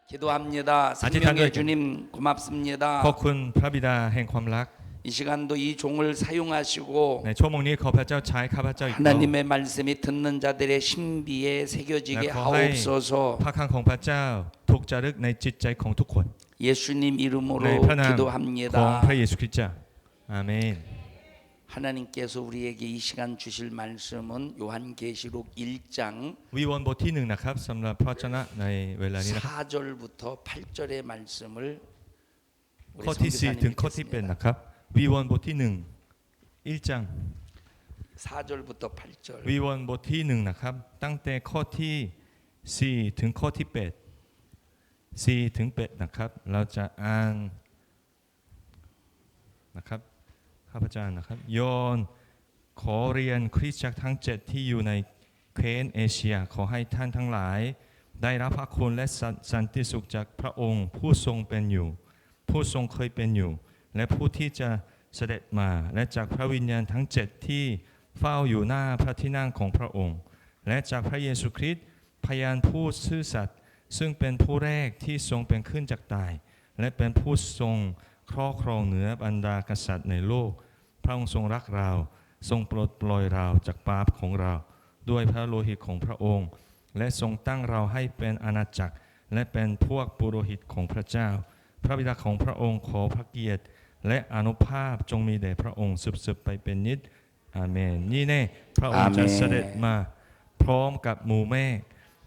기도합니다. 생명의 생명의 주님 고맙습니다. ขอบคุณพระบิดาแห่งความรัก 이 시간도 이 종을 사용하시고 ในชั่วโมงนี้ขอพระเจ้าใช้ข้าพเจ้าอีกต่อ 하나님의 말씀이 듣는 자들의 신비에 새겨지게 และขอให้ 하옵소서. พระคำของพระเจ้าถูกจารึกในจิตใจของทุกคน 예수님 ใน 이름으로 พระนามของ 기도합니다. พระเยซูคริสต์เจ้าอาเมน 하나님께서 우리에게 이 시간 주실 말씀은 요한계시록 1장 วิวรณ์บทที่1นะครับสำหรับพระเจ้าในเวลานี้นะครับ 4절부터 8절의 말씀을 ข้อที่4ถึงข้อที่8นะครับวิวรณ์บทที่1 1장 4절부터 8절 วิวรณ์บทที่1นะครับตั้งแต่ข้อที่4ถึงข้อที่8 4ถึง8นะครับเราจะอ่านนะครับข้าพเจ้านะครับโยนขอเรียนคริสตจักรทั้ง7ที่อยู่ในแคว้นเอเชียขอให้ท่านทั้งหลายได้รับพระคุณและสันติสุขจากพระองค์ผู้ทรงเป็นอยู่ผู้ทรงเคยเป็นอยู่และผู้ที่จะเสด็จมาและจากพระวิญญาณทั้ง7ที่เฝ้าอยู่หน้าพระที่นั่งของพระองค์และจากพระเยซูคริสต์พยานผู้ซื่อสัตย์ซึ่งเป็นผู้แรกที่ทรงเป็นขึ้นจากตายและเป็นผู้ทรงครอบครองเหนือบรรดากษัตริย์ในโลกพระองค์ทรงรักเราทรงปลดปล่อยเราจากบาปของเราด้วยพระโลหิตของพระองค์และทรงตั้งเราให้เป็นอาณาจักรและเป็นพวกปุโรหิตของพระเจ้าพระบิดาของพระองค์ขอพระเกียรติและอานุภาพจงมีแด่พระองค์สืบไปเป็นนิจอาเมนนี่แน่พระองค์จะเสด็จมาพร้อมกับหมู่เมฆ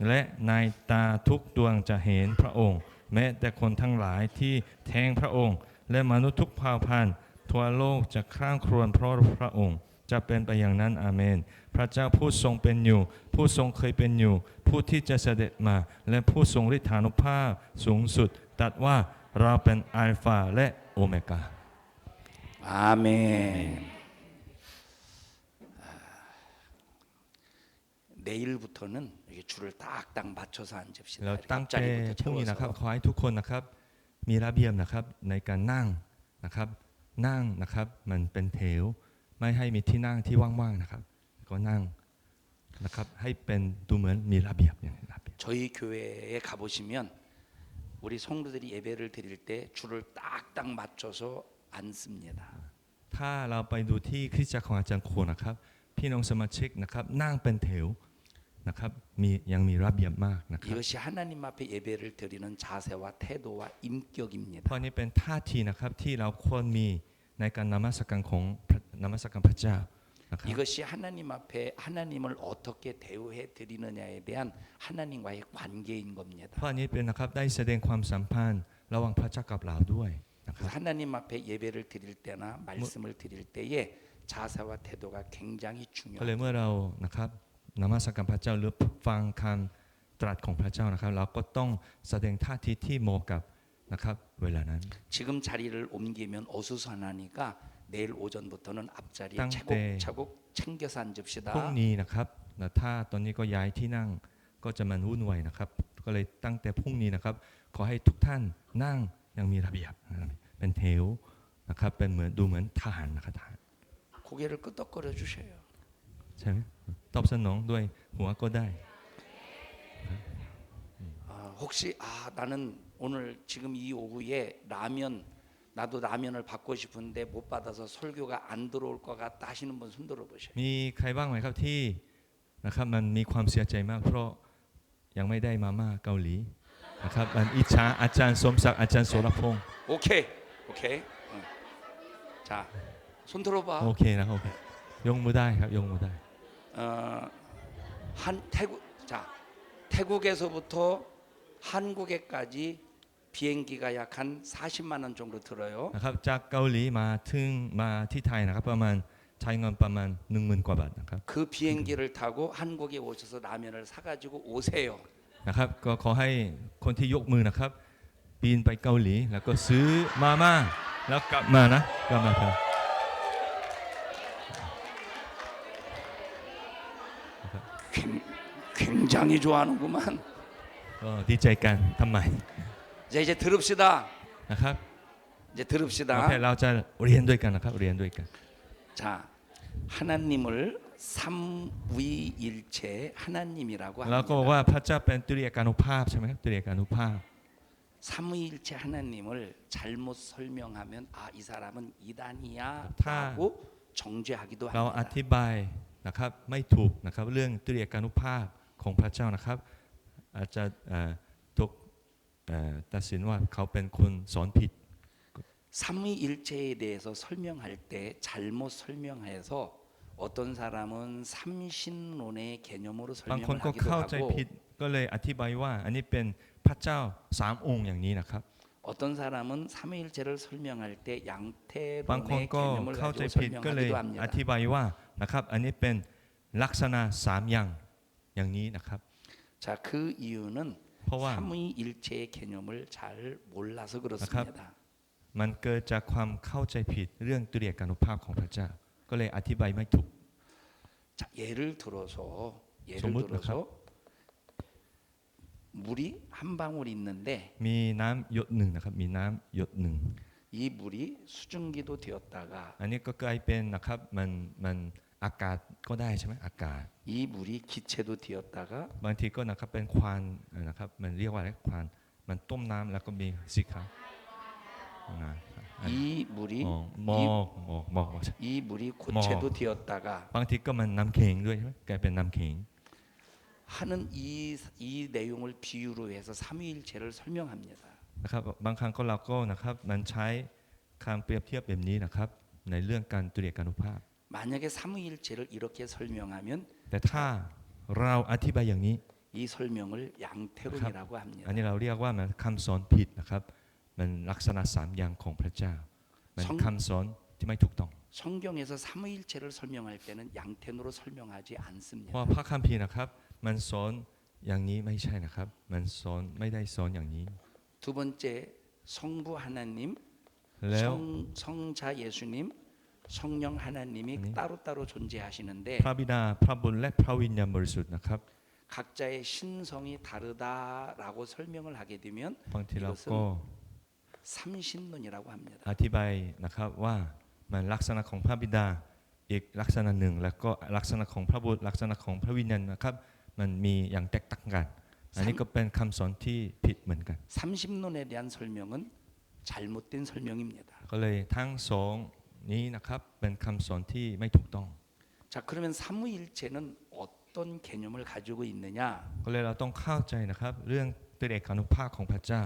และในตาทุกดวงจะเห็นพระองค์แม้แต่คนทั้งหลายที่แทงพระองค์และมนุษย์ทุกเผ่าพันธุ์ทั่วโลกจะคร่ำครวญเพราะพระองค์จะเป็นไปอย่างนั้นอาเมนพระเจ้าผู้ทรงเป็นอยู่ผู้ทรงเคยเป็นอยู่ผู้ที่จะเสด็จมาและผู้ทรงฤทธานุภาพสูงสุดตรัสว่าเราเป็นอัลฟาและโอเมก้า 아멘. 내일부터는 이렇게 줄을 딱딱 맞춰서 앉읍시다. เรา 이렇게 ตั้งแต่ 앞자리부터 พรุ่งนี้นะครับ 채워서. ขอให้ทุกคนนะครับมีระเบียบนะครับในการนั่งนะครับนั่งนะครับมันเป็นแถวไม่ให้มีที่นั่งที่ว่างๆนะครับก็นั่งนะครับให้เป็นดูเหมือนมีระเบียบอย่างนี้ระเบียบ 저희 교회에 가보시면 우리 성도들이 예배를 드릴 때 줄을 딱딱 맞춰서 앉습니다. ถ้าเราไปดูที่คริสตจักรของอาจารย์โคนะครับพี่น้องสมาชิกนะครับนั่งเป็นแถวนะครับยังมีระเบียบมากนะครับ 이것이 하나님 앞에 예배를 드리는 자세와 태도와 인격입니다. เพราะนี้เป็นท่าทีนะครับที่เราควรมีในการนมัสการของนมัสการพระเจ้านะครับ 이것이 하나님 앞에 하나님을 어떻게 대우해 드리느냐에 대한 하나님과의 관계인 겁니다. เพราะนี้เป็นนะครับได้แสดงความสัมพันธ์ระหว่างพระเจ้ากับเราด้วยนะครับ 하나님 앞에 예배를 드릴 때나 말씀을 드릴 때에 자세와 태도가 굉장히 ก็เลย 중요합니다. เมื่อเรานะครับนมัสการพระเจ้าหรือฟังคำตรัสของพระเจ้านะครับเราก็ต้องแสดงท่าทีที่เหมาะกับนะครับเวลานั้น 지금 자리를 옮기면 어수선하니까 내일 오전부터는 앞자리에 땅 때. 차곡차곡 챙겨서 พรุ่ง 앉읍시다. นี้นะครับถ้าตอนนี้ก็ย้ายที่นั่งก็จะมันวุ่นวายนะครับก็เลยตั้งแต่พรุ่งนี้นะครับขอให้ทุกท่านนั่งอย่างมีระเบียบเป็นแถวนะครับเป็นเหมือนดูเหมือนทหารนะครับทหาร 고개를 끄덕거려 주셔요. ใช่ไหมตอบสนองด้วยหัวก็ได้ 혹시 나는 오늘 지금 이 오후에 라면 나도 라면을 받고 싶은데 못 받아서 설교가 안 들어올 것 같다 하시는 분 손 들어 보셔요. มีใครบ้างไหมครับที่นะครับมันมีความเสียใจมากเพราะยังไม่ได้มาม่าเกาหลีนะครับมันอิจฉาอาจารย์สมศักดิ์อาจารย์โสรพงษ์ 오케이. 응. 자, 손 들어봐. โอเคนะครับโอเคยกมือได้ครับยกมือได้ 태국에서부터 한국에까지 비행기가 약 한 40만 원 정도 들어요. นะครับจากเกาหลีมาที่ไทยนะครับประมาณใช้เงินประมาณ 10,000 กว่าบาทนะครับ 그 비행기를 타고 한국에 오셔서 라면을 사가지고 오세요. นะครับก็ขอให้คนที่ยกมือนะครับปีนไปเกาหลีแล้วก็ซื้อมาม่าแล้วกลับมานะกลับมาครับ 굉장히 좋아하는구만. ก็ดีใจกันทำไม 이제 들읍시다. นะครับ 이제 โอเค 들읍시다. เราจะเรียนด้วยกันนะครับเรียนด้วยกัน 자, 하나님을 삼위일체 하나님이라고 แล้วก็บอก 합니다. ว่าพระเจ้าเป็นตุเรียกานุภาพใช่ไหมครับตุเรียกานุภาพ 삼위일체 하나님을 잘못 설명하면 아 이 사람은 타- 이단이야라고 정죄하기도 เราอ 합니다. ธิบายนะครับไม่ถูกนะครับเรื่องตรีเอกานุภาพของพระเจ้านะครับอาจจะถูกตัดสินว่าเขาเป็นคนสอนผิด 삼위일체에 대해서 설명할 때 잘못 설명해서 어떤 사람은 삼신론의 개념으로 บางคน 설명을 ก็ 하기도 เข้าใจ 하고 ผิดก็เลยอธิบายว่าอันนี้เป็นพระเจ้าสามองค์อย่างนี้นะครับ 어떤 사람은 삼위일체를 설명할 때 บางคน 양태론의 ก็ 개념을 เข้าใจ 가지고 ผิดก็เลย 설명하기도 อ 합니다. ธิบายว่านะครับอันนี้เป็นลักษณะสามอย่างอย่างนี้นะครับ 자, 그 이유는 เพราะว่า 삼위일체의 개념을 잘 몰라서 그렇습니다. มันเกิดจากความเข้าใจผิดเรื่องตรีเอกานุภาพของพระเจ้าก็เลยอธิบายไม่ถูก 자, 예를 들어서 소문 물이 한 방울 있는데 มีน้ำหยดหนึ่งนะครับมีน้ำหยดหนึ่ง 이 물이 수증기도 되었다가 อันนี้ก็กลายเป็นนะครับมันอากาศก็ได้ใช่ไหมอากาศ 이 물이 기체도 되었다가 บางทีก็นะครับเป็นควานนะครับมันเรียกว่าอะไรควานมันต้มน้ำแล้วก็มีสีขาวนะ 이 물이 หมอก 이 물이 고체도 되었다가 บางทีก็มันน้ำเข็งด้วยใช่ไหมกลายเป็นน้ำเข็ง 하는 이 내용을 비유로 해서 삼위일체를 설명합니다. นะครับบางครั้งก็เราก็นะครับมันใช้คำเปรียบเทียบแบบนี้นะครับในเรื่องการตรีเอกานุภาพ 만약에 삼위일체를 이렇게 설명하면 แต่ถ้าเราอธิบายอย่างนี้ 이 설명을 양태론이라고 อัน 합니다. นี้เราเรียกว่ามันคำสอนผิดนะครับมันลักษณะสามอย่างของพระเจ้ามันคำสอนที่ไม่ถูกต้อง 성경에서 삼위일체를 설명할 때는 양태론으로 설명하지 เพราะ 않습니다. พระคัมภีร์นะครับมันสอนอย่างนี้ไม่ใช่นะครับมันสอนไม่ได้สอนอย่างนี้ 두 번째 성부 하나님, แล้ว 성자 예수님, 성령 하나님이 아니. 따로따로 존재하시는데 พระบิดาพระบุตรและพระวิญญาณบริสุทธิ์นะครับ 각자의 신성이 다르다라고 설명을 하게 되면 บางทีเรา 이것은 ก็ 삼신론이라고 합니다. อธิบายนะครับว่ามันลักษณะของพระบิดาอีกลักษณะหนึ่งแล้วก็ลักษณะของพระบุตรลักษณะของพระวิญญาณนะครับมันมีอย่างแตกต่างกันอันนี้ก็เป็นคำสอนที่ผิดเหมือนกัน 삼신론에 대한 설명은 잘못된 설명입니다. ก็เลยทั้งสองนี้นะครับเป็นคำสอนที่ไม่ถูกต้อง 자, 그러면 삼위일체는 어떤 개념을 가지고 있느냐? ก็เลยเราต้องเข้าใจนะครับเรื่องตรีเอกานุภาพของพระเจ้า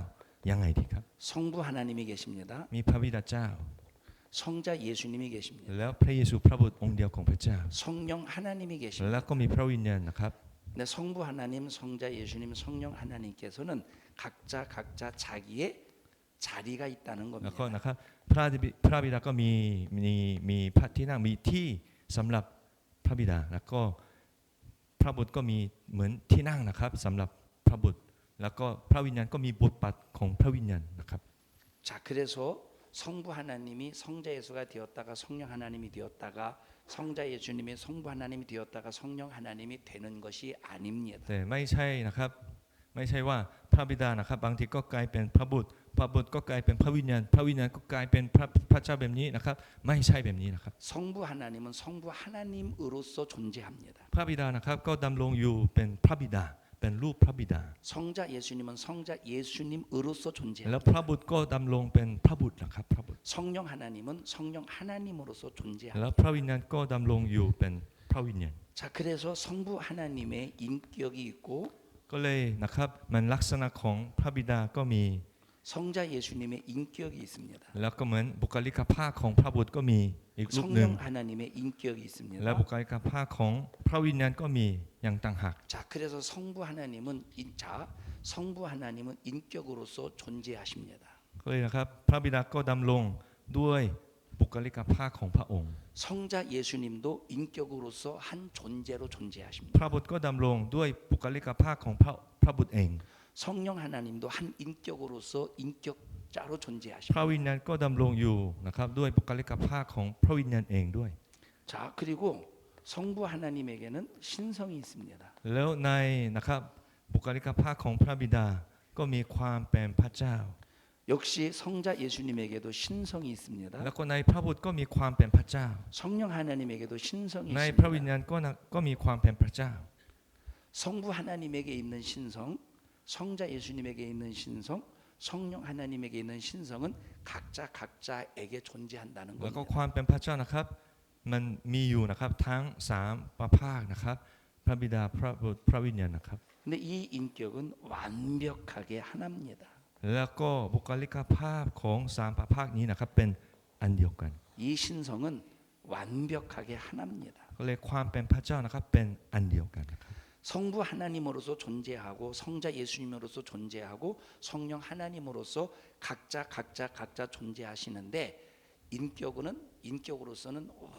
ยังไงดีครับ 성부 하나님이 계십니다. มีพระบิดาเจ้า 성자 예수님이 계십니다. แล้วพระเยซูพระบุตรองค์เดียวของพระเจ้า 성령 하나님이 계십니다. แล้วก็มีพระวิญญาณนะครับ 네, 성부 하나님, 성자 예수님, 성령 하나님께서는 각자 자기의 자리가 있다는 แล้วก็ 겁니다. นะครับพระบิดาก็มีพระที่นั่งมีที่สำหรับพระบิดาแล้วก็พระบุตรก็มีเหมือนที่นั่งนะครับสำหรับพระบุตรแล้วก็พระวิญญาณก็มีบทบาทของพระวิญญาณนะครับ 자, 그래서 성부 하나님이 성자 예수가 되었다가 성령 하나님이 되었다가 성자 예수님이 성부 하나님이 되었다가 성령 하나님이 되는 것이 아닙니다. แต่ไม่ใช่นะครับไม่ใช่ว่าพระบิดานะครับบางทีก็กลายเป็นพระบุตรก็กลายเป็นพระวิญญาณก็กลายเป็นพระเจ้าแบบนี้นะครับไม่ใช่แบบนี้นะครับ 성부 하나님은 성부 하나님으로서 존재합니다. พระบิดานะครับก็ดำรงอยู่เป็นพระบิดาเป็นรูปพระบิดา 성자 예수님은 성자 예수님으로서 แล้ว 존재합니다. พระบุตรก็ดำรงเป็นพระบุตรนะครับพระบุตร 성령 하나님은 성령 하나님으로서 แล้ว 존재합니다. พระวิญญาณก็ดำรงอยู่เป็นพระวิญญาณ 자, 그래서 성부 하나님의 인격이 있고 ก็เลยนะครับมันลักษณะของพระบิดาก็มี 성자 예수님의 인격이 있습니다. แล้วก็เหมือนบุคลิกภาพของพระบุตรก็มีอีกรูปหนึ่ง 성령 하나님의 인격이 และ 있습니다. บุคลิกภาพของพระวิญญาณก็มีอย่างต่างหาก 자, 그래서 성부 하나님은 인격으로서 존재하십니다. ก็เลยนะครับพระบิดาก็ดำรงด้วยบุคลิกภาพของพระองค์ 성자 예수님도 인격으로서 한 존재로 존재하십니다. พระบุตรก็ดำรงด้วยบุคลิกภาพของพระบุตรเอง 성령 하나님도 한 인격으로서 인격자로 พระ 존재하십니다. วิญญาณก็ดำรงอยู่นะครับด้วยบุคลิกภาพของพระวิญญาณเองด้วย 자, 그리고 성부 하나님에게는 신성이 있습니다. แล้วในนะครับบุคลิกภาพของพระบิดาก็มีความเป็นพระเจ้า 역시 성자 예수님에게도 신성이 있습니다. แล้วก็ในพระบุตรก็มีความเป็นพระเจ้า 성령 하나님에게도 신성이 ในพระวิญ 있습니다. ญาณก็มีความเป็นพระเจ้า 성부 하나님에게 있는 신성, 성자 예수님에게 있는 신성, 성령 하나님에게 있는 신성은 각자에게 존재한다는 แล้วก็ 겁니다. ความเป็นพระเจ้านะครับมันมีอยู่นะครับทั้งสามประภาคนะครับพระบิดาพระบุตรพระวิญญาณนะครับ 근데 이 인격은 완벽하게 하나입니다. แล้วก็บุคลิกภาพของสามประภาคนี้นะครับเป็นอันเดียวกัน 이 신성은 완벽하게 하나입니다. ก็เลยความเป็นพระเจ้านะครับเป็นอันเดียวกันนะครับ 성부 하나님으로서 존재하고 성자 예수님으로서 존재하고 성령 하나님으로서 각자 존재하시는데 인격으로서는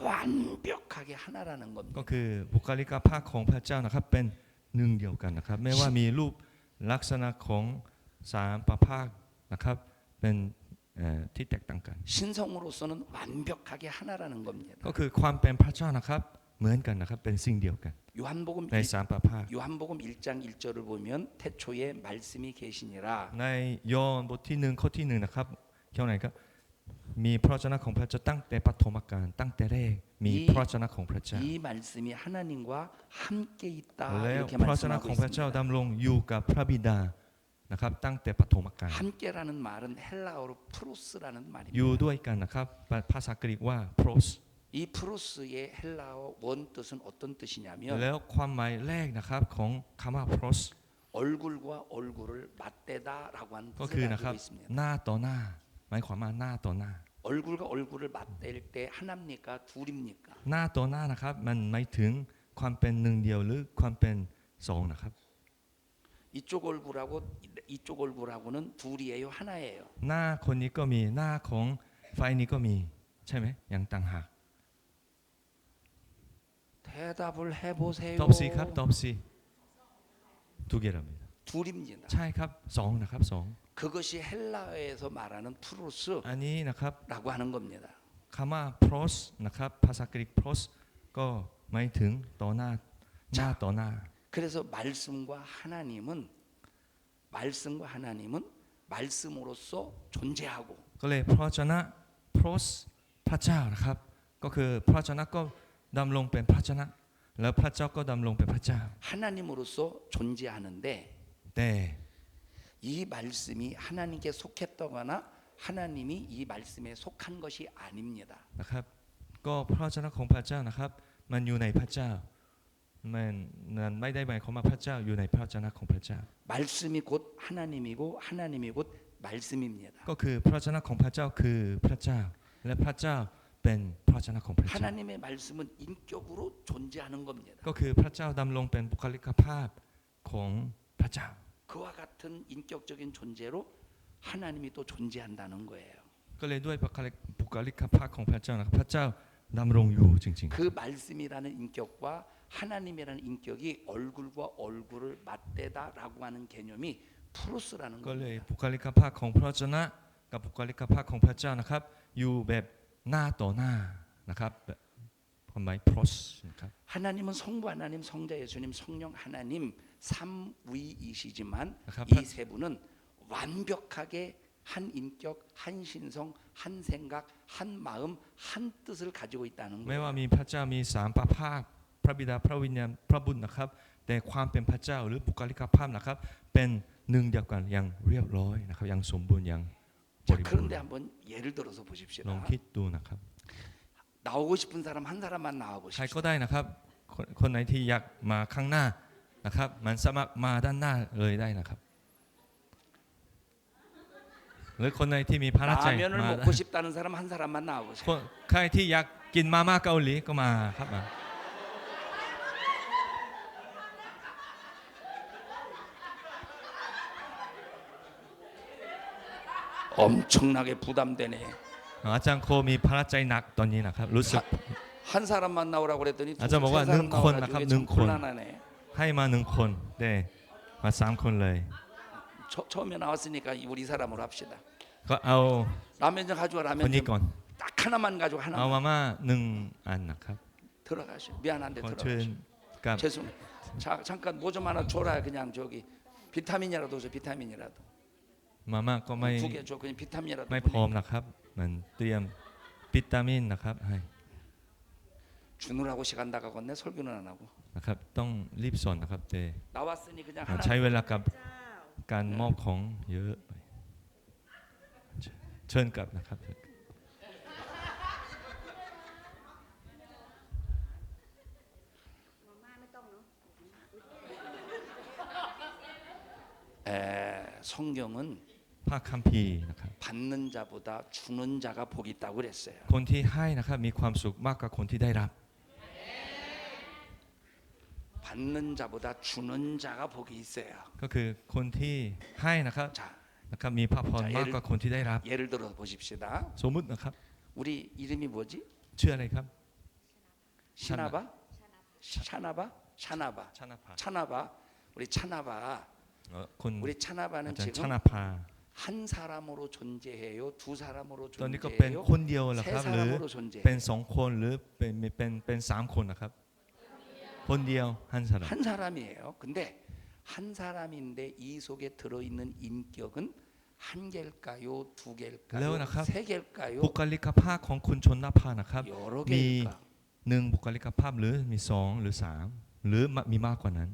완벽하게 하나라는 ก็ 겁니다. คือบุคลิกภาพของพระเจ้านะครับเป็นหนึ่งเดียวกันนะครับไม่ว่ามีรูปลักษณะของสามประภาคนะครับเป็นที่แตกต่างกัน 신성으로서는 완벽하게 하나라는 겁니다. ก็คือความเป็นพระเจ้านะครับเหมือนกันนะครับเป็นสิ่งเดียวกัน 요한복음 ในสามประภาค 요한복음 1장 1절을 보면 태초에 말씀이 계시니라. ในยอห์นบทที่หนึ่งข้อที่หนึ่งนะครับเท่าไหร่ครับมีพระวจนะของพระเจ้าตั้งแต่ปฐมกาลตั้งแต่แรกมีพระวจนะของพระเจ้า 이 말씀이 하나님과 함께 있다 แล้ว 이렇게 พระวจนะ 말씀하고 ของพระเจ้า 있습니다. ดำรงอยู่กับพระบิดานะครับตั้งแต่ปฐมกาล 함께라는 말은 헬라어로 프로스라는 อยู่ 말입니다. ด้วยกันนะครับภาษากรีกว่า pros 이 프로스의 헬라어 원 뜻은 어떤 뜻이냐면 แล้วความหมายแรกนะครับของคำว่า pros 얼굴과 얼굴을 맞대다라고 하는 ก็คือ 뜻을 นะครับ 가지고 있습니다. หน้าต่อหน้าหมายความว่าหน้าต่อหน้า 얼굴과 얼굴을 맞댈 때 하나입니까 둘입니까? หน้าต่อหน้านะครับมันหมายถึงความเป็นหนึ่งเดียวหรือความเป็นสองนะครับ 이쪽 얼굴하고 이쪽 얼굴하고는 둘이에요 하나예요. หน้าคนนี้ก็มีหน้าของฝ่ายนี้ก็มีใช่ไหมอย่างต่างหาก 대답을 해보세요. ตอบสิครับตอบสิทุกอย่าง 둘입니다. ใช่ครับสองนะครับสอง 그것이 헬라어에서 말하는 프로스 อันนี้นะครับ 라고 하는 겁니다. คำว่า pros นะครับภาษากรีก pros ก็หมายถึงต่อหน้าหน้าต่อหน้า 그래서 말씀과 하나님은 말씀으로서 존재하고 ก็เลยพระวจนะ pros พระเจ้านะครับก็คือพระวจนะก็ดำรงเป็นพระวจนะแล้วพระเจ้าก็ดำรงเป็นพระเจ้า 하나님으로서 존재하는데 แต่ 이 말씀이 하나님께 속했다거나 하나님이 이 말씀에 속한 것이 아닙니다. นะครับก็พระวจนะของพระเจ้านะครับมันอยู่ในพระเจ้ามันไม่ได้หมายความว่าพระเจ้าอยู่ในพระวจนะของพระเจ้า 말씀이 곧 하나님이고 하나님이 곧 말씀입니다. ก็คือพระวจนะของพระเจ้าคือพระเจ้าและพระเจ้าเป็นพระวจนะของพระเจ้า 하나님의 말씀은 인격으로 존재하는 겁니다. ก็คือพระเจ้าดำรงเป็นบุคลิกภาพของพระเจ้า 그와 같은 인격적인 존재로 하나님이 또 존재한다는 거예요. ก็เลยด้วยบุคลิกภาพของพระเจ้านะครับพระเจ้าดำรงอยู่จริง 그 말씀이라는 인격과 하나님이라는 인격이 얼굴과 얼굴을 맞대다라고 하는 개념이 프로스라는 ๆก็เลย 겁니다. บุคลิกภาพของพระวจนะกับบุคลิกภาพของพระเจ้านะครับอยู่แบบหน้าต่อหน้านะครับความหมาย pros นะครับ 하나님은 성부 하나님, 성자 예수님, 성령 하나님 삼위이시지만นะครับ 이 세 분은 완벽하게 한 인격, 한 신성, 한 생각, 한 마음, 한 뜻을 가지고 있다는 ไม่ว่า 거예요. มีพระเจ้ามีสามประภาคพระบิดาพระวิญญาณพระบุตรนะครับแต่ความเป็นพระเจ้าหรือบุคลิกภาพนะครับเป็นหนึ่งเดียวกันอย่างเรียบร้อยนะครับอย่างสมบูรณ์อย่างบ 자, ริบูรณ์ 그런데 한번 예를 들어서 ลอง 보십시다. คิดดูนะครับ 나오고 싶은 사람 한 사람만 나오고 ใคร 싶습니다. ก็ได้นะครับคนไหนที่อยากมาข้างหน้านะครับมันสามารถมาด้านหน้าเลยได้นะครับหรือคนไหนที่มีพระราชใจ 라면을 มา 먹고 싶다는 사람 한 사람만 나오고 싶습니다. ใครที่อยากกินมาม่าเกาหลีก็มาครับมา 엄청나게 부담되네. อาจารย์โคมีพระราชใจหนักตอนนี้นะครับรู้สึก 한 사람만 나오라고 그랬더니 두, 아, 저 세 뭐가 사람 능콘 나와가지고 나갑, 참 능콘. 곤란하네. ให้มาหนึ่งคนได้มาสามคนเลย 처음에 나왔으니까 우리 사람으로 합시다. ก็เอา 라면 좀 가져와 คน 라면 นี้ 좀. ก่อน 딱 하나만 가지고 เอา 하나만 มาม่าหนึ่งอันนะครับ 들어가시오. 미안한데 ขอเชิญ 들어가시오. กับ 죄송. 자, 잠깐 뭐 좀 하나 줘라. 그냥 저기 비타민이라도 줘. 비타민이라도. มาม่าก็ไม่ 두 개 줘. 그냥 비타민이라도. ไม่พร้อมนะครับมันเตรียมวิตามินนะครับให้ 주느라고 시간 다가갔네. 설교는 안 하고. นะครับต้องรีบสอนนะครับแต่ 나왔으니 그냥 ใช้ 하나. เวลากับการมอบของเยอะไป เชิญกลับนะครับ 성경은 พระคัมภีร์นะครับ 받는 자보다 주는 자가 복이 있다고 그랬어요. คนที่ให้นะครับมีความสุขมากกว่าคนที่ได้รับ 받는 자보다 주는 자가 복이 있어요. ก็คือคนที่ให้นะครับ 자, นะครับมีพระพรมากกว่าคนที่ได้รับ 예를 들어 보십시다. สมมุตินะครับ 우리 이름이 뭐지? ชื่ออะไรครับ 시나바? 샤나바? 샤나바. ชนะภา 차나바. 우리 차나바. คน 우리 อา 차나바는 จารย์ช 지금 นะภา 한 사람으로 존재해요. 두 사람으로 ตอนนี้ก็เป็น 존재해요. คนเดียวเหรอ 세 ครับหรือ 사람으로 เป็น 존재해요. สองคนหรือเป็นสามคนนะครับ คนเดียวฮันสาระ 한 사람이에요. 근데 한 사람인데 이 속에 들어있는 인격은 한 개일까요? 두 개일까요? 레오나카? 세 개일까요? บุคลิกภาพของคุณชนภานะครับ 여러 มี 개일까? หนึ่งบุคลิกภาพหรือมีสองหรือสามหรือมีมากกว่านั้น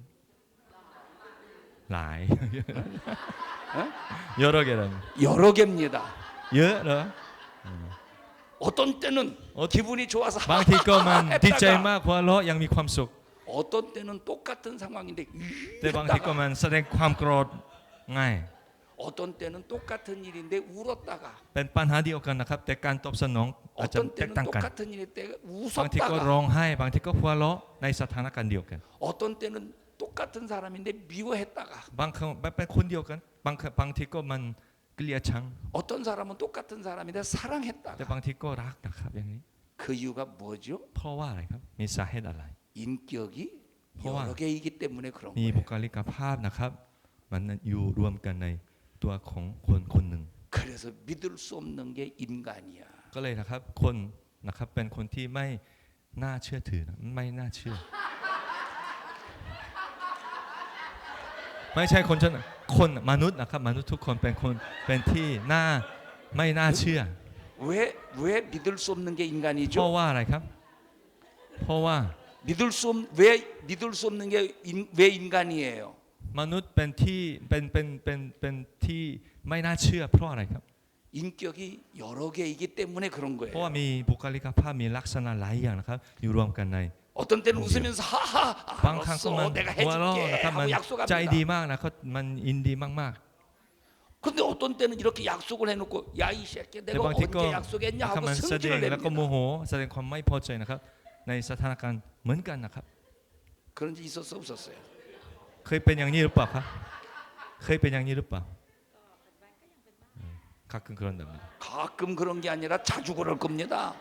หลาย เยอะเหรอ 여러 개입니다. เยอะเหรอ 어떤 때는 기분이 좋아서 บางทีก็มัน ดีใจ 했다가 มากหัวเราะยังมีความสุข 어떤 때는 똑같은 상황인데 แต่บางทีก็มันแสดงความโกรธง่าย 어떤 때는 똑같은 일인데 울었다가 เป็นปัญหาเดียวกันนะครับ แต่การตอบสนองอาจจะ 어떤 แตก 때는 ต่างกัน 똑같은 일일 때 บางทีก็ 웃었다가 ร้องไห้บางทีก็หัวเราะในสถานการณ์เดียวกัน 어떤 때는 똑같은 사람인데 미워했다가 บางครั้งเป็นคนเดียวกันบางทีก็มันเกลียดชัง 어떤 사람은 똑같은 사람인데 แต่ 사랑했다가 บางทีก็รักนะครับอย่างนี้ 그 이유가 뭐죠? เพราะว่าอะไรครับมีสาเหตุอะไร 인격이 포화. 여러 개이기 때문에 그런 มี 거예요. บุคลิกภาพนะครับ มันอยู่รวมกันในตัวของคนคนหนึ่ง 그래서 믿을 수 없는 게 인간이야. ก็เลยนะครับคนนะครับเป็นคนที่ไม่น่าเชื่อถือนะไม่น่าเชื่อ ไม่ใช่คนมนุษย์นะครับมนุษย์ทุกคนเป็นที่ไม่น่าเชื่อ 왜 믿을 수 없는 게 เพราะ 인간이죠? ว่าอะไรครับ เพราะว่า 왜 믿을 수 없는 게 왜 인간이에요? มนุษย์เป็นที่ไม่น่าเชื่อเพราะอะไรครับ 인격이 여러 개이기 때문에 그런 เพราะว่า 거예요. มีบุคลิกภาพมีลักษณะหลายอย่างนะครับ อยู่รวมกันใน 어떤 때는 웃으면서 하하 บางครั้งก็มัน 알았어 내가 หัวเราะ 해줄게 นะครับมัน 하고 ใจดี 약속합니다. มากนะครับมันอินดีมาก 근데 어떤 때는 이렇게 약속을 해놓고 야 이 새끼 ๆ แต่ 내가 บางทีก็ 언제 약속했냐 นะครับ 하고 มันแสดง 승질을 แล้วก็โม 냅니다. โหแสดงความไม่พอใจนะครับ ในสถานการณ์เหมือนกันนะครับ 그런 적 있었어 없었어요? เคยเป็นอย่างนี้หรือเปล่าครับเคยเป็นอย่างนี้หรือเปล่า가끔 그런답니다. 가끔 그런 게 아니라 자주 그럴 겁니다.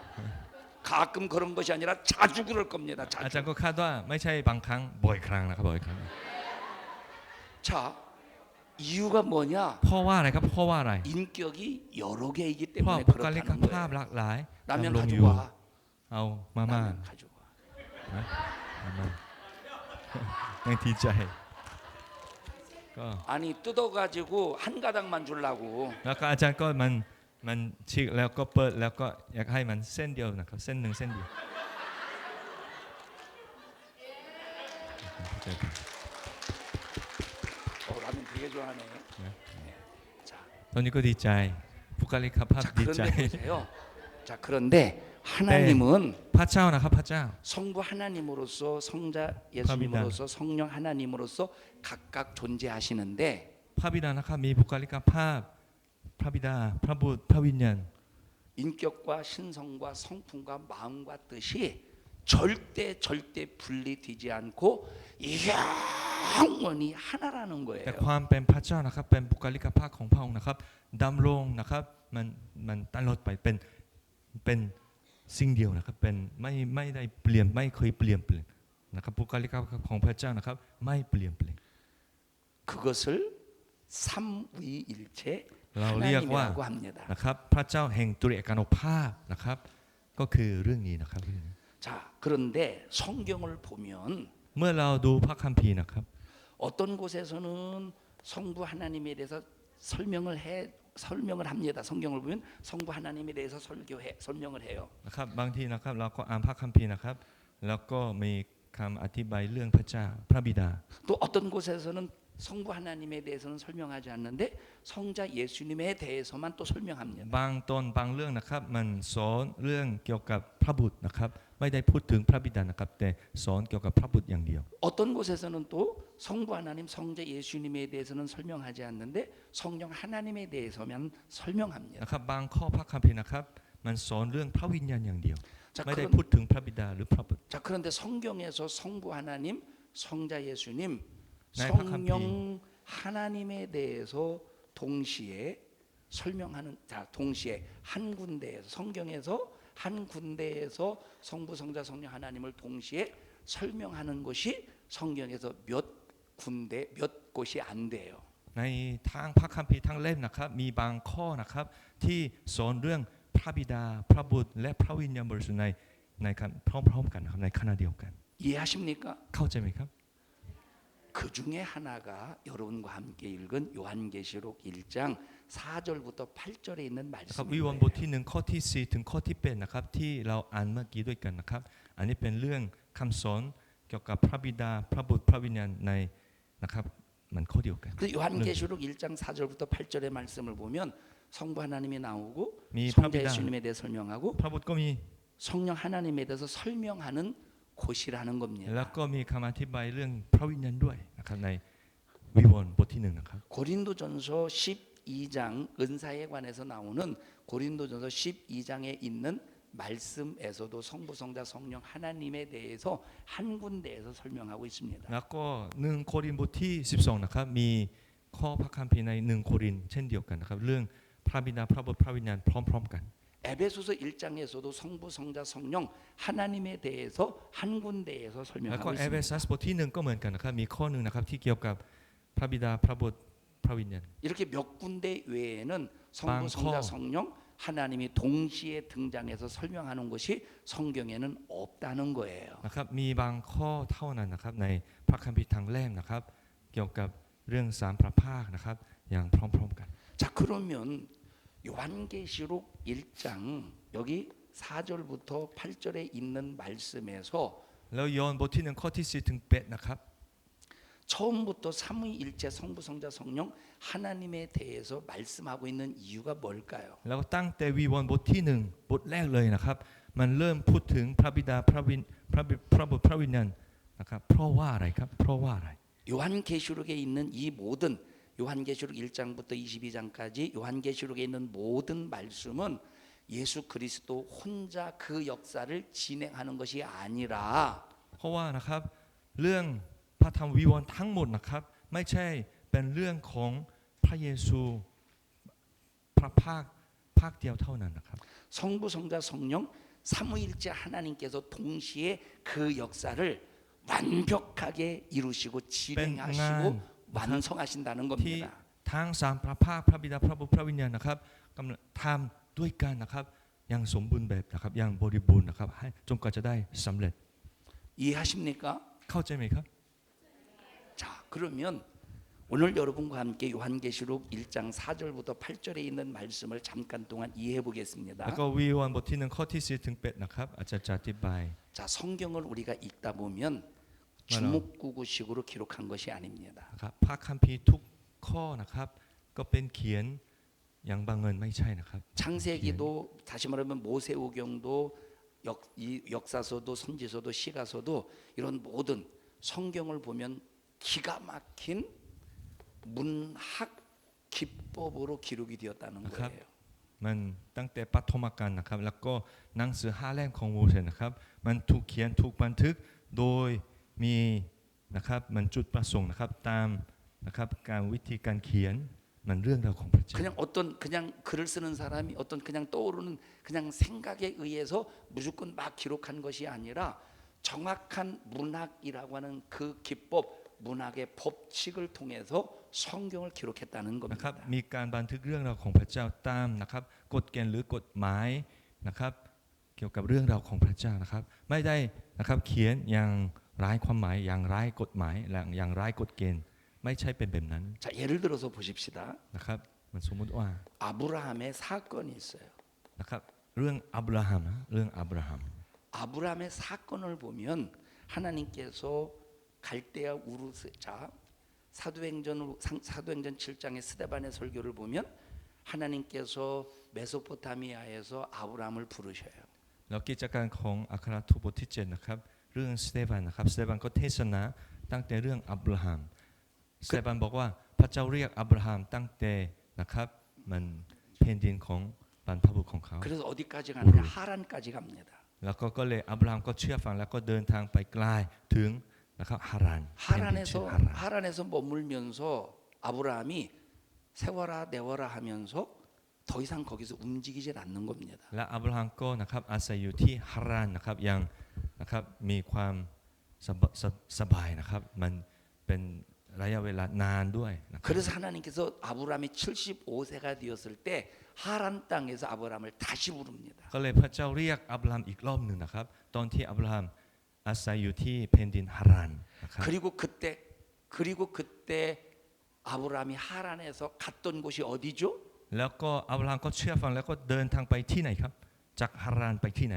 가끔 그런 것이 아니라 자주 그럴 겁니다. อา 자주. จารย์ก็คาดว่าไม่ใช่บางครั้งบ่อยครั้งนะครับบ่อยครั้ง 자, 이유가 뭐냐? เพราะว่าอะไรครับเพราะว่าอะไร 인격이 여러 개이기 เพราะ 때문에 บุคลิก 그렇다는 ภาพ 거예요. หลากหลาย 라면 ดำรงอยู่ 가져와. เอามาม่า 라면 가져와. มาม่ายังดีใจก็ 아니 뜯어가지고 한 가닥만 주려고. แล้วก็อาจารย์ก็มันฉีกแล้วก็เปิดแล้วก็อยากให้มันเส้นเดียวนะครับเส้นหนึ่งเส้นเดียว 라면 되게 좋아하네. 자, ตอนนี้ก็ดีใจบุคลิกภาพ 자 ดีใจ 그런데 보세요. 자 그런데 하나님은 พระเจ้านะครับพระเจ้า 성부 하나님으로서 성자 예수님으로서 성령 하나님으로서 각각 존재하시는데 พระบิดานะครับมีบุคลิกภาพพระบิดาพระบุตรพระวิญญาณ 인격과 신성과 성품과 마음과 뜻이 절대 분리되지 않고 영원히 하나라는 แต่ 거예요. ความเป็นพระเจ้านะครับเป็นบุคลิกภาพของพระองค์นะครับดำรงนะครับมันตลอดไปเป็นสิ่งเดียวนะครับเป็นไม่ได้เปลี่ยนไม่เคยเปลี่ยนนะครับบุคลิกภาพของพระเจ้านะครับไม่เปลี่ยน 그것을 삼위일체 เราเรียกว่า 하나님이라고 합니다. นะครับพระเจ้าแห่งตรีเอกานุภาพนะครับก็คือเรื่องนี้นะครับ 자 그런데 성경을 보면 เมื่อเราดูพระคัมภีร์นะครับ 어떤 곳에서는 성부 하나님에 대해서 설명을 합니다. 성경을 보면 성부 하나님에 대해서 설명을 해요. นะครับบางทีนะครับเราก็อ่านพระคัมภีร์นะครับแล้วก็มีคำอธิบายเรื่องพระเจ้าพระบิดา 또 어떤 곳에서는 성부 하나님에 대해서는 설명하지 않는데 성자 예수님에 대해서만 또 설명합니다. บางตอนบางเรื่องนะครับมันสอนเรื่องเกี่ยวกับพระบุตรนะครับไม่ได้พูดถึงพระบิดานะครับแต่สอนเกี่ยวกับพระบุตรอย่างเดียว 어떤 곳에서는 또 성부 하나님, 성자 예수님에 대해서는 설명하지 않는데 성령 하나님에 대해서만 설명합니다. นะครับบางข้อพระคัมภีร์นะครับมันสอนเรื่องพระวิญญาณอย่างเดียว 자, ไม่ได้ 그런, พูดถึงพระบิดาหรือพระบุตร 자 그런데 성경에서 성부 하나님, 성자 예수님, 네, 성령 하나님에 대해서 동시에 설명하는 자 동시에 한 군데에서 성경에서 한 군데에서 성부 성자 성령 하나님을 동시에 설명하는 것이 성경에서 몇 군데 몇 곳이 안 돼요. ในทางพระคัมภีร์ทั้งเล่มนะครับมีบางข้อนะครับที่สอนเรื่องพระบิดาพระบุตรและพระวิญญาณบริสุทธิ์ในพร้อมๆกันนะครับในขณะเดียวกัน 이해하십니까? เข้าใจไหมครับ 그 중에 하나가 여러분과 함께 읽은 요한계시록 1장 4절부터 8절에 있는 ครับวิวรณ์บท 말씀이에요. ที่1ข้อที่4ถึงข้อที่8นะครับที่เราอ่านเมื่อกี้ด้วยกันนะครับอันนี้เป็นเรื่องคำสอนเกี่ยวกับพระบิดาพระบุตรพระวิญญาณในนะครับมันข้อเดียวกัน 그 요한계시록 1장 4절부터 8절의 말씀을 보면 성부 하나님이 나오고 미 성자 파비다. 예수님에 대해 설명하고 พระบุตรก็มี 성령 하나님에 대해서 설명하는 곳이라는 แล้ว 겁니다. ก็มีคำอธิบายเรื่องพระวิญญาณด้วยนะครับในวิวรณ์บทที่1นะครับ 고린도전서 12장 은사에 관해서 나오는 고린도전서 12장에 있는 말씀에서도 성부 성자 성령 하나님에 대해서 한 군데에서 설명하고 있습니다. แล้วก็1โครินธ์บทที่12นะครับมีข้อพระคัมภีร์ใน1โครินธ์เช่นเดียวกันนะครับเรื่องพระบิดาพระบุตรพระวิญญาณพร้อมๆกัน 에베소서 1장에서도 성부 성자 성령 하나님에 대해서 한 군데에서 แล้วก็ 설명하고 เอเฟ 있습니다. ซัสบทที่1ก็เหมือนกันนะครับมีข้อหนึ่งนะครับที่เกี่ยวกับพระบิดาพระบุตรพระวิญญาณ 이렇게 몇 군데 외에는 성부 많고. 성자 성령 하나님이 동시에 등장해서 설명하는 것이 성경에는 없다는 거예요. นะครับมีบางข้อเท่านั้นนะครับในพระคัมภีร์ทางเล่มนะครับเกี่ยวกับเรื่อง3พระภาคนะครับอย่างพร้อมๆกัน 자 그러면 요한계시록 1장 여기 4절부터 8절에 있는 말씀에서 แล้วยอห์นบทที่1ข้อที่4ถึง8นะครับ 처음부터 삼위일체 성부 성자 성령 하나님에 대해서 말씀하고 있는 이유가 뭘까요? แล้วตั้งแต่วิวรณ์บทที่1บทแรกเลยนะครับมันเริ่มพูดถึงพระบิดาพระบุตรพระวิญญาณนะครับเพราะว่าอะไรครับเพราะว่าอะไร 요한계시록에 있는 이 모든 요한계시록 1장부터 22장까지 요한계시록에 있는 모든 말씀은 예수 그리스도 혼자 그 역사를 진행하는 것이 아니라 เพราะว่านะครับเรื่องพระธรรมวิวรณ์ทั้งหมดนะครับไม่ใช่เป็นเรื่องของพระเยซูพระภาคเดียวเท่านั้นนะครับ 성부 성자 성령 삼위일체 하나님께서 동시에 그 역사를 완벽하게 이루시고 진행하시고 완성하신다는 ที่ 겁니다. ทั้ง3พระภาคพระบิดาพระบุตรพระวิญญาณนะครับกำลังทำด้วยกันนะครับอย่างสมบูรณ์แบบนะครับอย่างบริบูรณ์นะครับให้จนกว่าจะได้สำเร็จ 이해하십니까? เข้าใจไหมครับ 자, 그러면 오늘 여러분과 함께 요한계시록 1장 4절부터 8절에 있는 말씀을 잠깐 동안 이해해 แล้ว 보겠습니다. ก็วิวรณ์บทที่1ข้อที่4ถึง8นะครับอาจารย์จะอธิบาย 자, 성경을 우리가 읽다 보면 주목구구식으로 기록한 것이 아닙니다. นะครับพระคัมภีร์ทุกข้อนะครับก็เป็นเขียนอย่างบังเอิญไม่ใช่นะครับ 창세기도 다시 말하면 모세오경도 이 역사서도 선지서도 시가서도 이런 모든 성경을 보면 기가 막힌 문학 기법으로 기록이 되었다는 거예요. มันตั้งแต่ปฐมกาลนะครับแล้วก็หนังสือ5เล่มของโมเสสนะครับมันถูกเขียนถูกบันทึกโดยมีนะครับมันจุดประสงค์นะครับตามนะครับการวิธีการเขียนมันเรื่องราวของพระเจ้า 그냥 어떤 그냥 글을 쓰는 사람이 어떤 그냥 떠오르는 그냥 생각에 의해서 무조건 막 기록한 것이 아니라 정확한 문학이라고 하는 그 기법 문학의 법칙을 통해서 성경을 기록했다는 นะครับ 겁니다. มีการบันทึกเรื่องราวของพระเจ้าตามนะครับกฎเกณฑ์หรือกฎหมายนะครับเกี่ยวกับเรื่องราวของพระเจ้านะครับไม่ได้นะครับเขียนอย่างไร้ความหมายอย่างไร้กฎหมายอย่างไร้กฎเกณฑ์ไม่ใช่เป็นแบบนั้น 자, 예를 들어서 보십시다. นะครับมันสมมุติว่า 아브라함의 사건이 있어요. นะครับเรื่องอับราฮัมนะเรื่องอับราฮัม 아브라함의 사건을 보면 하나님께서 갈대아 우르 자 사도행전 7장의 스데반의 설교를 보면 하나님께서 메소포타미아에서 아브라함을 부르셔요. แล้วกิจการของอัครทูตบทที่7นะครับเรื่องสเตฟานนะครับสเตฟานก็เทศนาตั้งแต่เรื่องอับราฮัมสเตฟานบอกว่าพระเจ้าเรียกอับราฮัมตั้งแต่นะครับมันแผ่นดินของบรรพบุรุษของเขา 그래서 어디까지 가느냐? 하란까지 갑니다. แล้วก็เลยอับราฮัมก็เชื่อฟังแล้วก็เดินทางไปไกลถึงนะครับฮารานแผ่นดินชื่อฮาราน 하란에서 머물면서 아브라함이 세워라 내워라 하면서 더 이상 거기서 움직이질 않는 겁니다. และอับราฮัมก็นะครับอาศัยอยู่ที่ฮารานนะครับยังนะครับมีความสบายนะครับมันเป็นระยะเวลานานด้วยนะครับ 그래서 하나님께서 아브라함이 75세가 되었을 때 하란 땅에서 아브라함을 다시 부릅니다. ก็เลยพระเจ้าเรียกอับราฮัมอีกรอบหนึ่งนะครับตอนที่อับราฮัมอาศัยอยู่ที่แผ่นดินฮารานนะครับ 그리고 그때 아브라함이 하란에서 갔던 곳이 어디죠? แล้วก็อับราฮัมก็เชื่อฟังแล้วก็เดินทางไปที่ไหนครับจากฮารานไปที่ไหน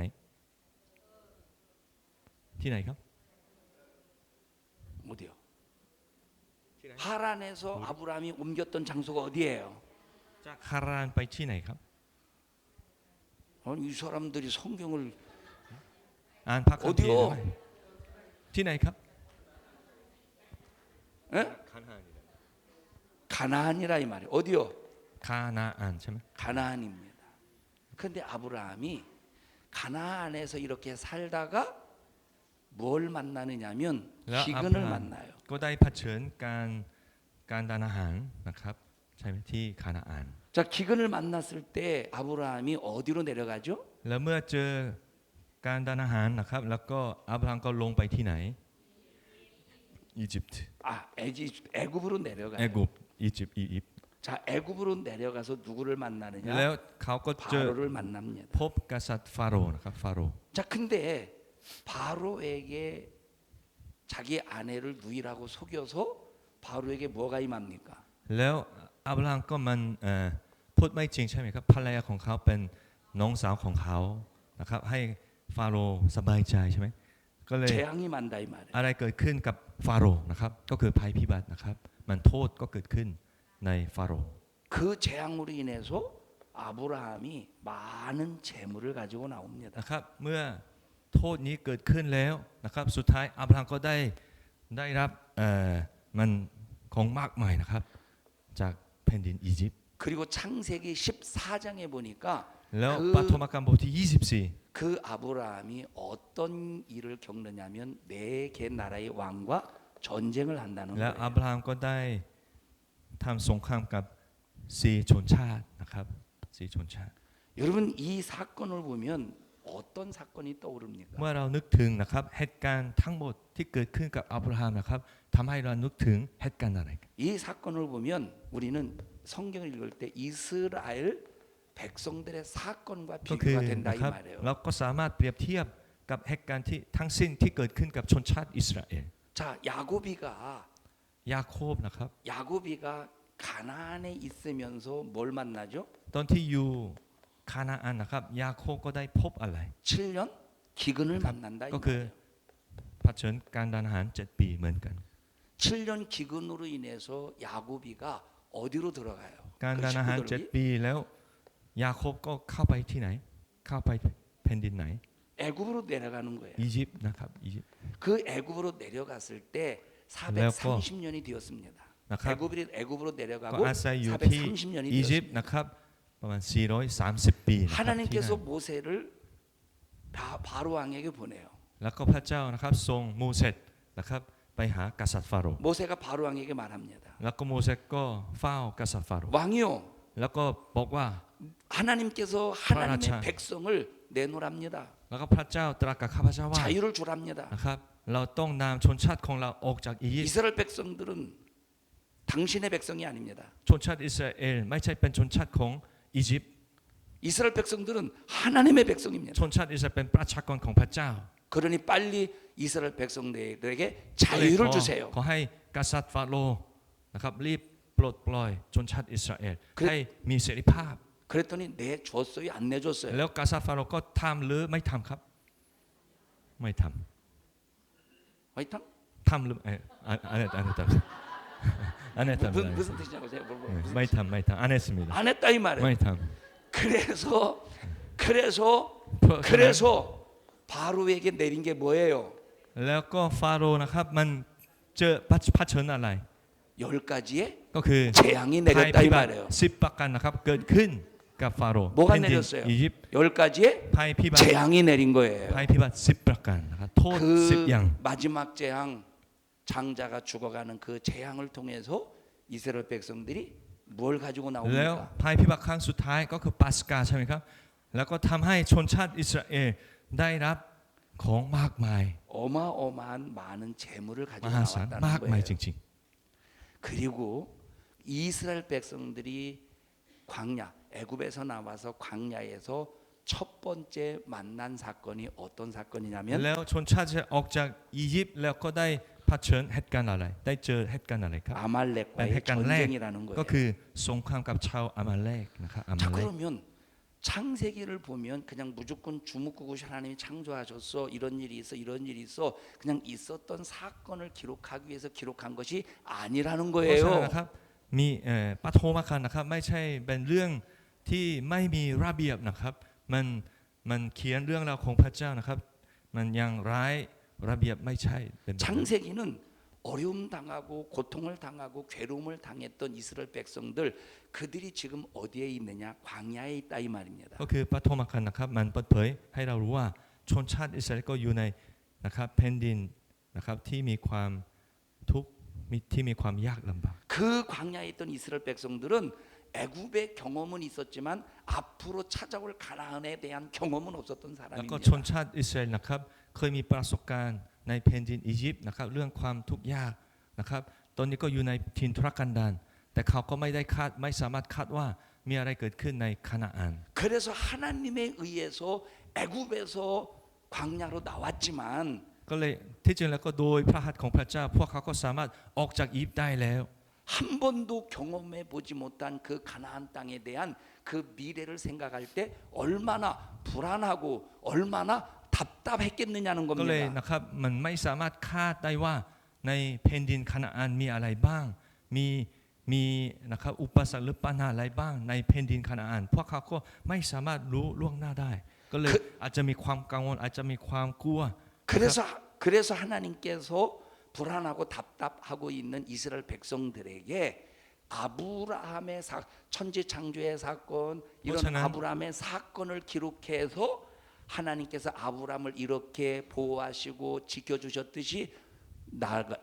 ครับ 어디요? 하란에서 아브라함이 옮겼던 장소가 어디예요? จากฮารานไปที่ไหนครับ 아니, 이 사람들이 성경을 อ่านพระคัมภีร์ด้วยที่ไหนครับ 에? 가나안이라 이 말이에요. 어디요? คานาอันใช่ไหม 가나안입니다. 그런데 아브라함이 가나안에서 이렇게 살다가 뭘 만나느냐면 แล้วอับรา 기근을 ฮัม 만나요. ก็ได้เผชิญการทานอาหารนะครับใช่ไหมที่คานาอัน 자, 기근을 만났을 때 아브라함이 어디로 내려가죠? แล้วเมื่อเจอการทานอาหารนะครับแล้วก็อับราฮัมก็ลงไปที่ไหนอียิปต์ 아, 애굽으로 내려가요. แอกุบอียิปต์ 자, 애굽으로 내려가서 누구를 만나느냐? แล้วเขาก็เจอ 바로를 만납니다. พบกษัตริย์ฟาโรห์นะครับฟาโรห์ 자, 근데 바로에게 자기 아내를 누이라고 속여서 바로에게 뭐가 임합니까? แล้วอับราฮัมก็มันพูดไม่จริงใช่ไหมครับภรรยาของเขาเป็นน้องสาวของเขานะครับให้ฟาโรห์สบายใจใช่ไหมก็เลย 재앙이 만다 이 말이에요. อะไรเกิดขึ้นกับฟาโรห์นะครับก็คือภัยพิบัตินะครับมันโทษก็เกิดขึ้นในฟาโรห์ 그 재앙으로 인해서 아브라함이 많은 재물을 가지고 나옵니다. นะครับเมื่อโทษนี้เกิดขึ้นแล้วนะครับสุดท้ายอับราฮัมก็ได้รับมันของมากมายนะครับจากแผ่นดินอียิปต์ 그리고 창세기 14장에 보니까 แล้วปฐมกาลบทที่24 그 아브라함이 어떤 일을 겪느냐면 네 개 나라의 왕과 전쟁을 한다는 และ 거예요. อับราฮัมก็ได้ทำสงครามกับ4ชนชาตินะครับ4ชนชาติ 여러분 이 사건을 보면 어떤 사건이 떠오릅니까? เมื่อเรานึกถึงนะครับเหตุการณ์ทั้งหมดที่เกิดขึ้นกับอับราฮัมนะครับทำให้เรานึกถึงเหตุการณ์อะไร 이 사건을 보면 우리는 성경을 읽을 때 이스라엘 백성들의 사건과 ก็คือ 비교가 된다 นะ 이 ครับ 말이에요. เราก็สามารถเปรียบเทียบกับเหตุการณ์ที่ทั้งสิ้นที่เกิดขึ้นกับชนชาติอิสราเอล 자, 야고비가 ยาโคบนะครับ 야고비가 가나안에 있으면서 뭘 만나죠? ตอนที่อยู่คานาอันนะครับยาโคบก็ได้พบอะไร 7년 기근을 만난다 이 ก็คือ 말이에요. เผชิญการทานอาหาร7 ปีเหมือนกัน 7년 기근으로 인해서 야고비가 어디로 들어가요? การ 그 ทานอาหาร 식구들이 7 ปีแล้วยาโคบก็เข้าไปที่ไหน เข้าไปแผ่นดินไหน 애굽으로 내려가는 거예요. อียิปต์นะครับอียิปต์ 그 애굽으로 내려갔을 때แล้วก็ 430년이 되었습니다. นะครับ 애굽으로 ก็ 내려가고 อาศัยอยู่ที่ 430년이 อียิปต์ 되었습니다. นะครับประมาณ430 ปีนะครับที่ 하나님께서 นั่น 모세를 바로 왕에게 보내요. แล้วก็พระเจ้านะครับทรงโมเสสนะครับไปหากษัตริย์ฟาโรห์ 모세가 바로 왕에게 말합니다. แล้วก็โมเสสก็เฝ้ากษัตริย์ฟาโรห์ 왕이요, แล้วก็บอกว่า 하나님께서 하나님의 프라차. 백성을 내놓으랍니다. แล้วก็พระเจ้าตรัสกับข้าพเจ้าว่า 자유를 주랍니다. นะครับเราต้องนำชนชาติของเราออกจากอียิปต์ 이스라엘 백성들은 당신의 백성이 아닙니다. ชนชาติอิสราเอลไม่ใช่เป็นชนชาติของอียิปต์ 이스라엘 백성들은 하나님의 백성입니다. ชนชาติอิสราเอลเป็นประชากรของพระเจ้า 그러니 빨리 이스라엘 백성들에게 ก็เลย 자유를 ขอ 주세요. ขอให้กษัตริย์ฟาโรห์นะครับรีบปลดปล่อยชนชาติอิสราเอลให้มีเสรีภาพ 그랬더니 내줬어요, 안 내줬어요? แล้วกษัตริย์ฟาโรห์ก็ทำหรือไม่ทำครับ ไม่ท 화이팅? ำทำหรืออันนี้ 안 했답니다. 무슨 뜻이냐고 제가 물어보면 무슨 ไม่ทำไม่ทำ 안 했습니다. 안 했다 이 말이에요. ไม่ท 그래서 바로에게 내린 게 뭐예요? ำแล้วก็ฟาโรห์นะครับมันเจอเผชิญอะไร 열 가지의 ก็คือ 재앙이 ภัย 내렸다 พิ 이 บัติ 말이에요. 10 ประการนะครับเกิดขึ้นกับฟาโรห์ 뭐가 แผ่นดิน 내렸어요? อียิปต์ 열 가지의 ภัยพิบัติ 재앙이 내린 거예요. ภัยพิบัติ10 ประการนะครับโทษ 10 อย่าง 그 마지막 재앙 장자가 죽어가는 그 재앙을 통해서 이스라엘 백성들이 뭘 가지고 แล้ว 나옵니까? ภัยพิบัติครั้งสุดท้ายก็คือปัสกาใช่ไหมครับแล้วก็ทำให้ชนชาติอิสราเอลได้รับของมากมาย 어마어마한 많은 재물을 ม 가지고 หาศาล 나왔다는 มากมาย 거예요. จริง 그리고 이스라엘 백성들이 광야 애굽에서 나와서 광야에서 첫 번째 만난 사건이 어떤 ๆ 사건이냐면 แล้วชนชาติจะออกจากอียิปต์แล้วก็ได้เผชิญเหตุการณ์อะไรได้เจอเหตุการณ์อะไรครับ 아말렉과의 핵간 렉. 전쟁이라는 ก็ 거예요. คือสงครามกับชาวอามาเลกนะครับอา 자 มาเลก 그러면 창세기를 보면 그냥 무조건 주묵구구시 하나님이 창조하셨어 이런 일이 있어 이런 일이 있어 그냥 있었던 사건을 기록하기 위해서 기록한 것이 아니라는 เพราะฉะนั้น 거예요. นะครับมีปฐมกาลนะครับไม่ใช่เป็นเรื่องที่ไม่มีระเบียบนะครับมันเขียนเรื่องราวของพระเจ้านะครับมันยังร้ายระเบียบไม่ใช่เป็นแบบนั้น 창세기는 어려움 당하고 고통을 당하고 괴로움을 당했던 이스라엘 백성들 그들이 지금 어디에 있느냐 광야에 있다 이 말입니다. ก็คือปฐมกาลนะครับมันเปิดเผยให้เรารู้ว่าชนชาติอิสราเอลก็อยู่ในนะครับแผ่นดินนะครับที่มีความทุกข์ที่มีความยากลำบาก 그 광야에 있던 이스라엘 백성들은 애굽의 경험은 있었지만 앞으로 찾아올 가나안에 대한 경험은 없었던 แล้วก็ชน 사람입니다. ชาติอิสราเอลนะครับเคยมีประสบการณ์ในแผ่นดินอียิปต์นะครับเรื่องความทุกข์ยากนะครับตอนนี้ก็อยู่ในถิ่นทุรกันดารแต่เขาก็ไม่สามารถคาดว่ามีอะไรเกิดขึ้นในคานาอัน 그래서 하나님에 의해서 애굽에서 광야로 나왔지만 ก็เลยที่จริงแล้วก็โดยพระหัตถ์ของพระเจ้าพวกเขาก็สามารถออกจากอียิปต์ได้แล้ว 한 번도 경험해 보지 못한 그 가나안 땅에 대한 그 미래를 생각할 때 얼마나 불안하고 얼마나 답답했겠느냐는 ก็เลย 겁니다. นะครับมันไม่สามารถคาดได้ว่าในแผ่นดินคานาอันมีอะไรบ้างมีนะครับอุปสรรคหรือปัญหาอะไรบ้างในแผ่นดินคานาอันพวกเขาก็ไม่สามารถรู้ล่วงหน้าได้ ก็เลยอาจจะมีความกังวลอาจจะมีความกลัว 그래서 하나님께서 불안하고 답답하고 있는 이스라엘 백성들에게 아브라함의 천지 창조의 사건 이런 저는- 아브라함의 사건을 기록해서 하나님께서 아브라함을 이렇게 보호하시고 지켜주셨듯이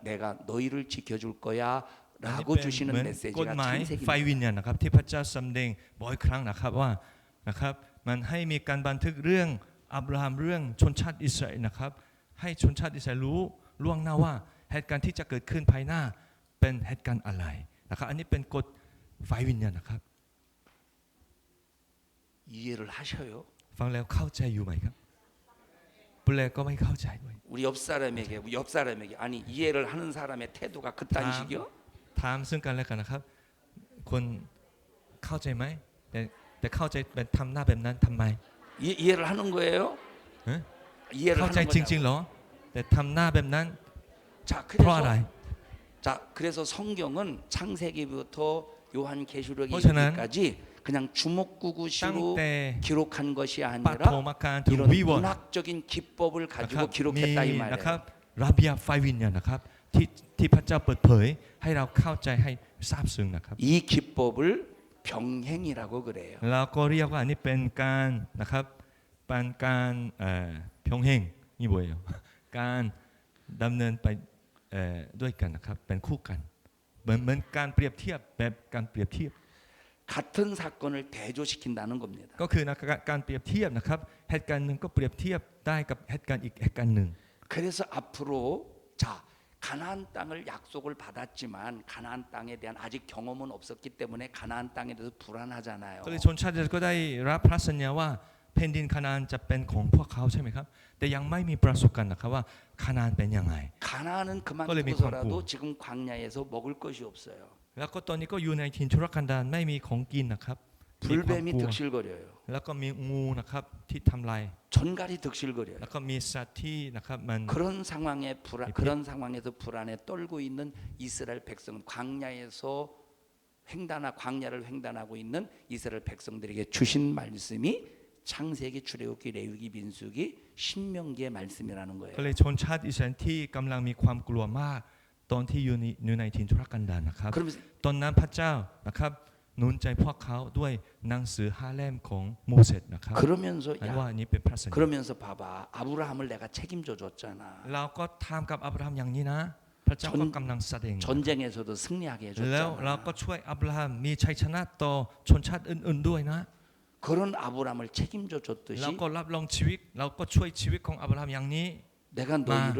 내가 너희를 지켜줄 거야라고 อันนี้ 주시는 เหมือนกฎ 메시지가 หมายไฟ 창세기입니다. วิญญาณนะครับที่พระเจ้าสำแดงบ่อยครั้งนะครับว่านะครับมันให้มีการบันทึกเรื่องอับราฮัมเรื่องชนชาติอิสราเอลนะครับให้ชนชาติอิสราเอลรู้ล่วงหน้าว่าเหตุการณ์ที่จะเกิดขึ้นภายหน้าเป็นเหตุการณ์อะไรนะครับอันนี้เป็นกฎไฟวิญญาณนะครับ 이해를 하셔요? ฟังแล้วเข้าใจอยู่ไหมครับแปลก็ไม่เข้าใจด้วย 우리 옆 사람에게 아니 이해를 하는 사람의 태도가 그딴 식이요? ถามซึ่งกันและกันนะครับคนเข้าใจไหมแต่เข้าใจแบบทำหน้าแบบนั้นทำไม 이해를 하는 거예요? 에? 이해를 เข้าใจ 하는 จ 거죠. ริงๆเหรอแต่ทำหน้าแบบนั้น 자 เพราะอะไร 그래서 성경은 창세기부터 요한계시록에 그렇잖아요. 이르기까지 그냥 ตั้ง 주먹구구시로 แต่ 기록한 것이 ปฐ 아니라 มกาลถึง 이런 วิวรณ์ 문학적인 기법을 นะค 가지고 รับมี 기록했다 이 นะครับ 말이에요. ระเบียบไฟวิญญาณนะครับที่พระเจ้าเปิดเผยให้เราเข้าใจให้ทราบซึ้งนะครับ 이 기법을 병행이라고 그래요. เราก็เรียกว่าอันนี้เป็นการนะครับเป็นการพยองเฮงนี่บ่อยการดำเนินไปด้วยกันนะครับเป็นคู่กันเหมือนการเปรียบเทียบแบบการเปรียบเทียบ 같은 사건을 대조시킨다는 겁니다. ก็คือการเปรียบเทียบนะครับเหตุการณ์หนึ่งก็เปรียบเทียบได้กับเหตุการณ์อีกเหตุการณ์หนึ่ง 그래서 앞으로 자 가나안 땅을 약속을 받았지만 가나안 땅에 대한 아직 경험은 없었기 때문에 가나안 땅에 대해서 불안하잖아요. ก็เลยชนชาติก็ได้รับพระสัญญาว่าแผ่นดินคานาอันจะเป็นของพวกเขาใช่ไหมครับแต่ยังไม่มีประสบการณ์นะครับว่าคานาอันเป็นยังไง 가나안은 그걸 그만 두고서라도 지금 광야에서 먹을 것이 없어요. แล้วก็ตอนนี้ก็อยู่ในถิ่นทุรกันดารไม่มีของกินนะครับ 불뱀이 미 득실거려요. แล้วก็มีงูนะครับที่ทำลาย 전갈이 득실거려요. แล้วก็มีสัตว์ที่นะครับมัน 그런 상황에 이 그런 상황에서 불안에 떨고 있는 이스라엘 백성 광야에서 광야를 횡단하고 있는 이스라엘 백성들에게 주신 말씀이 창세기, 출애굽기, 레위기, 민수기, 신명기의 말씀이라는 거예요. ก็เลยชนชาติอิสราเอลที่กำลังมีความกลัวมากตอนที่อยู่ในถิ่นทุรกันดารนะครับ 그러면서 ตอนนั้นพระเจ้านะครับหนุนใจพวกเขาด้วยหนังสือ5 เล่มของโมเสสนะครับ 그러면서 อัน 야 ว่าอันนี้เป็นพระสัญญา 그러면서 봐봐 아브라함을 내가 책임져 줬잖아. เราก็ทำกับอับราฮัมอย่างนี้นะพระเจ้าก็กำลังแสดง 전쟁에서도 승리하게 แล้วเรา 해줬잖아. ก็ช่วยอับราฮัมมีชัยชนะต่อชนชาติอื่นๆด้วยนะ 그런 아브라함을 책임져 เรา 줬듯이 ก็รับรองชีวิตเราก็ช่วยชีวิตของอับราฮัมอย่างนี้ 내가 너희를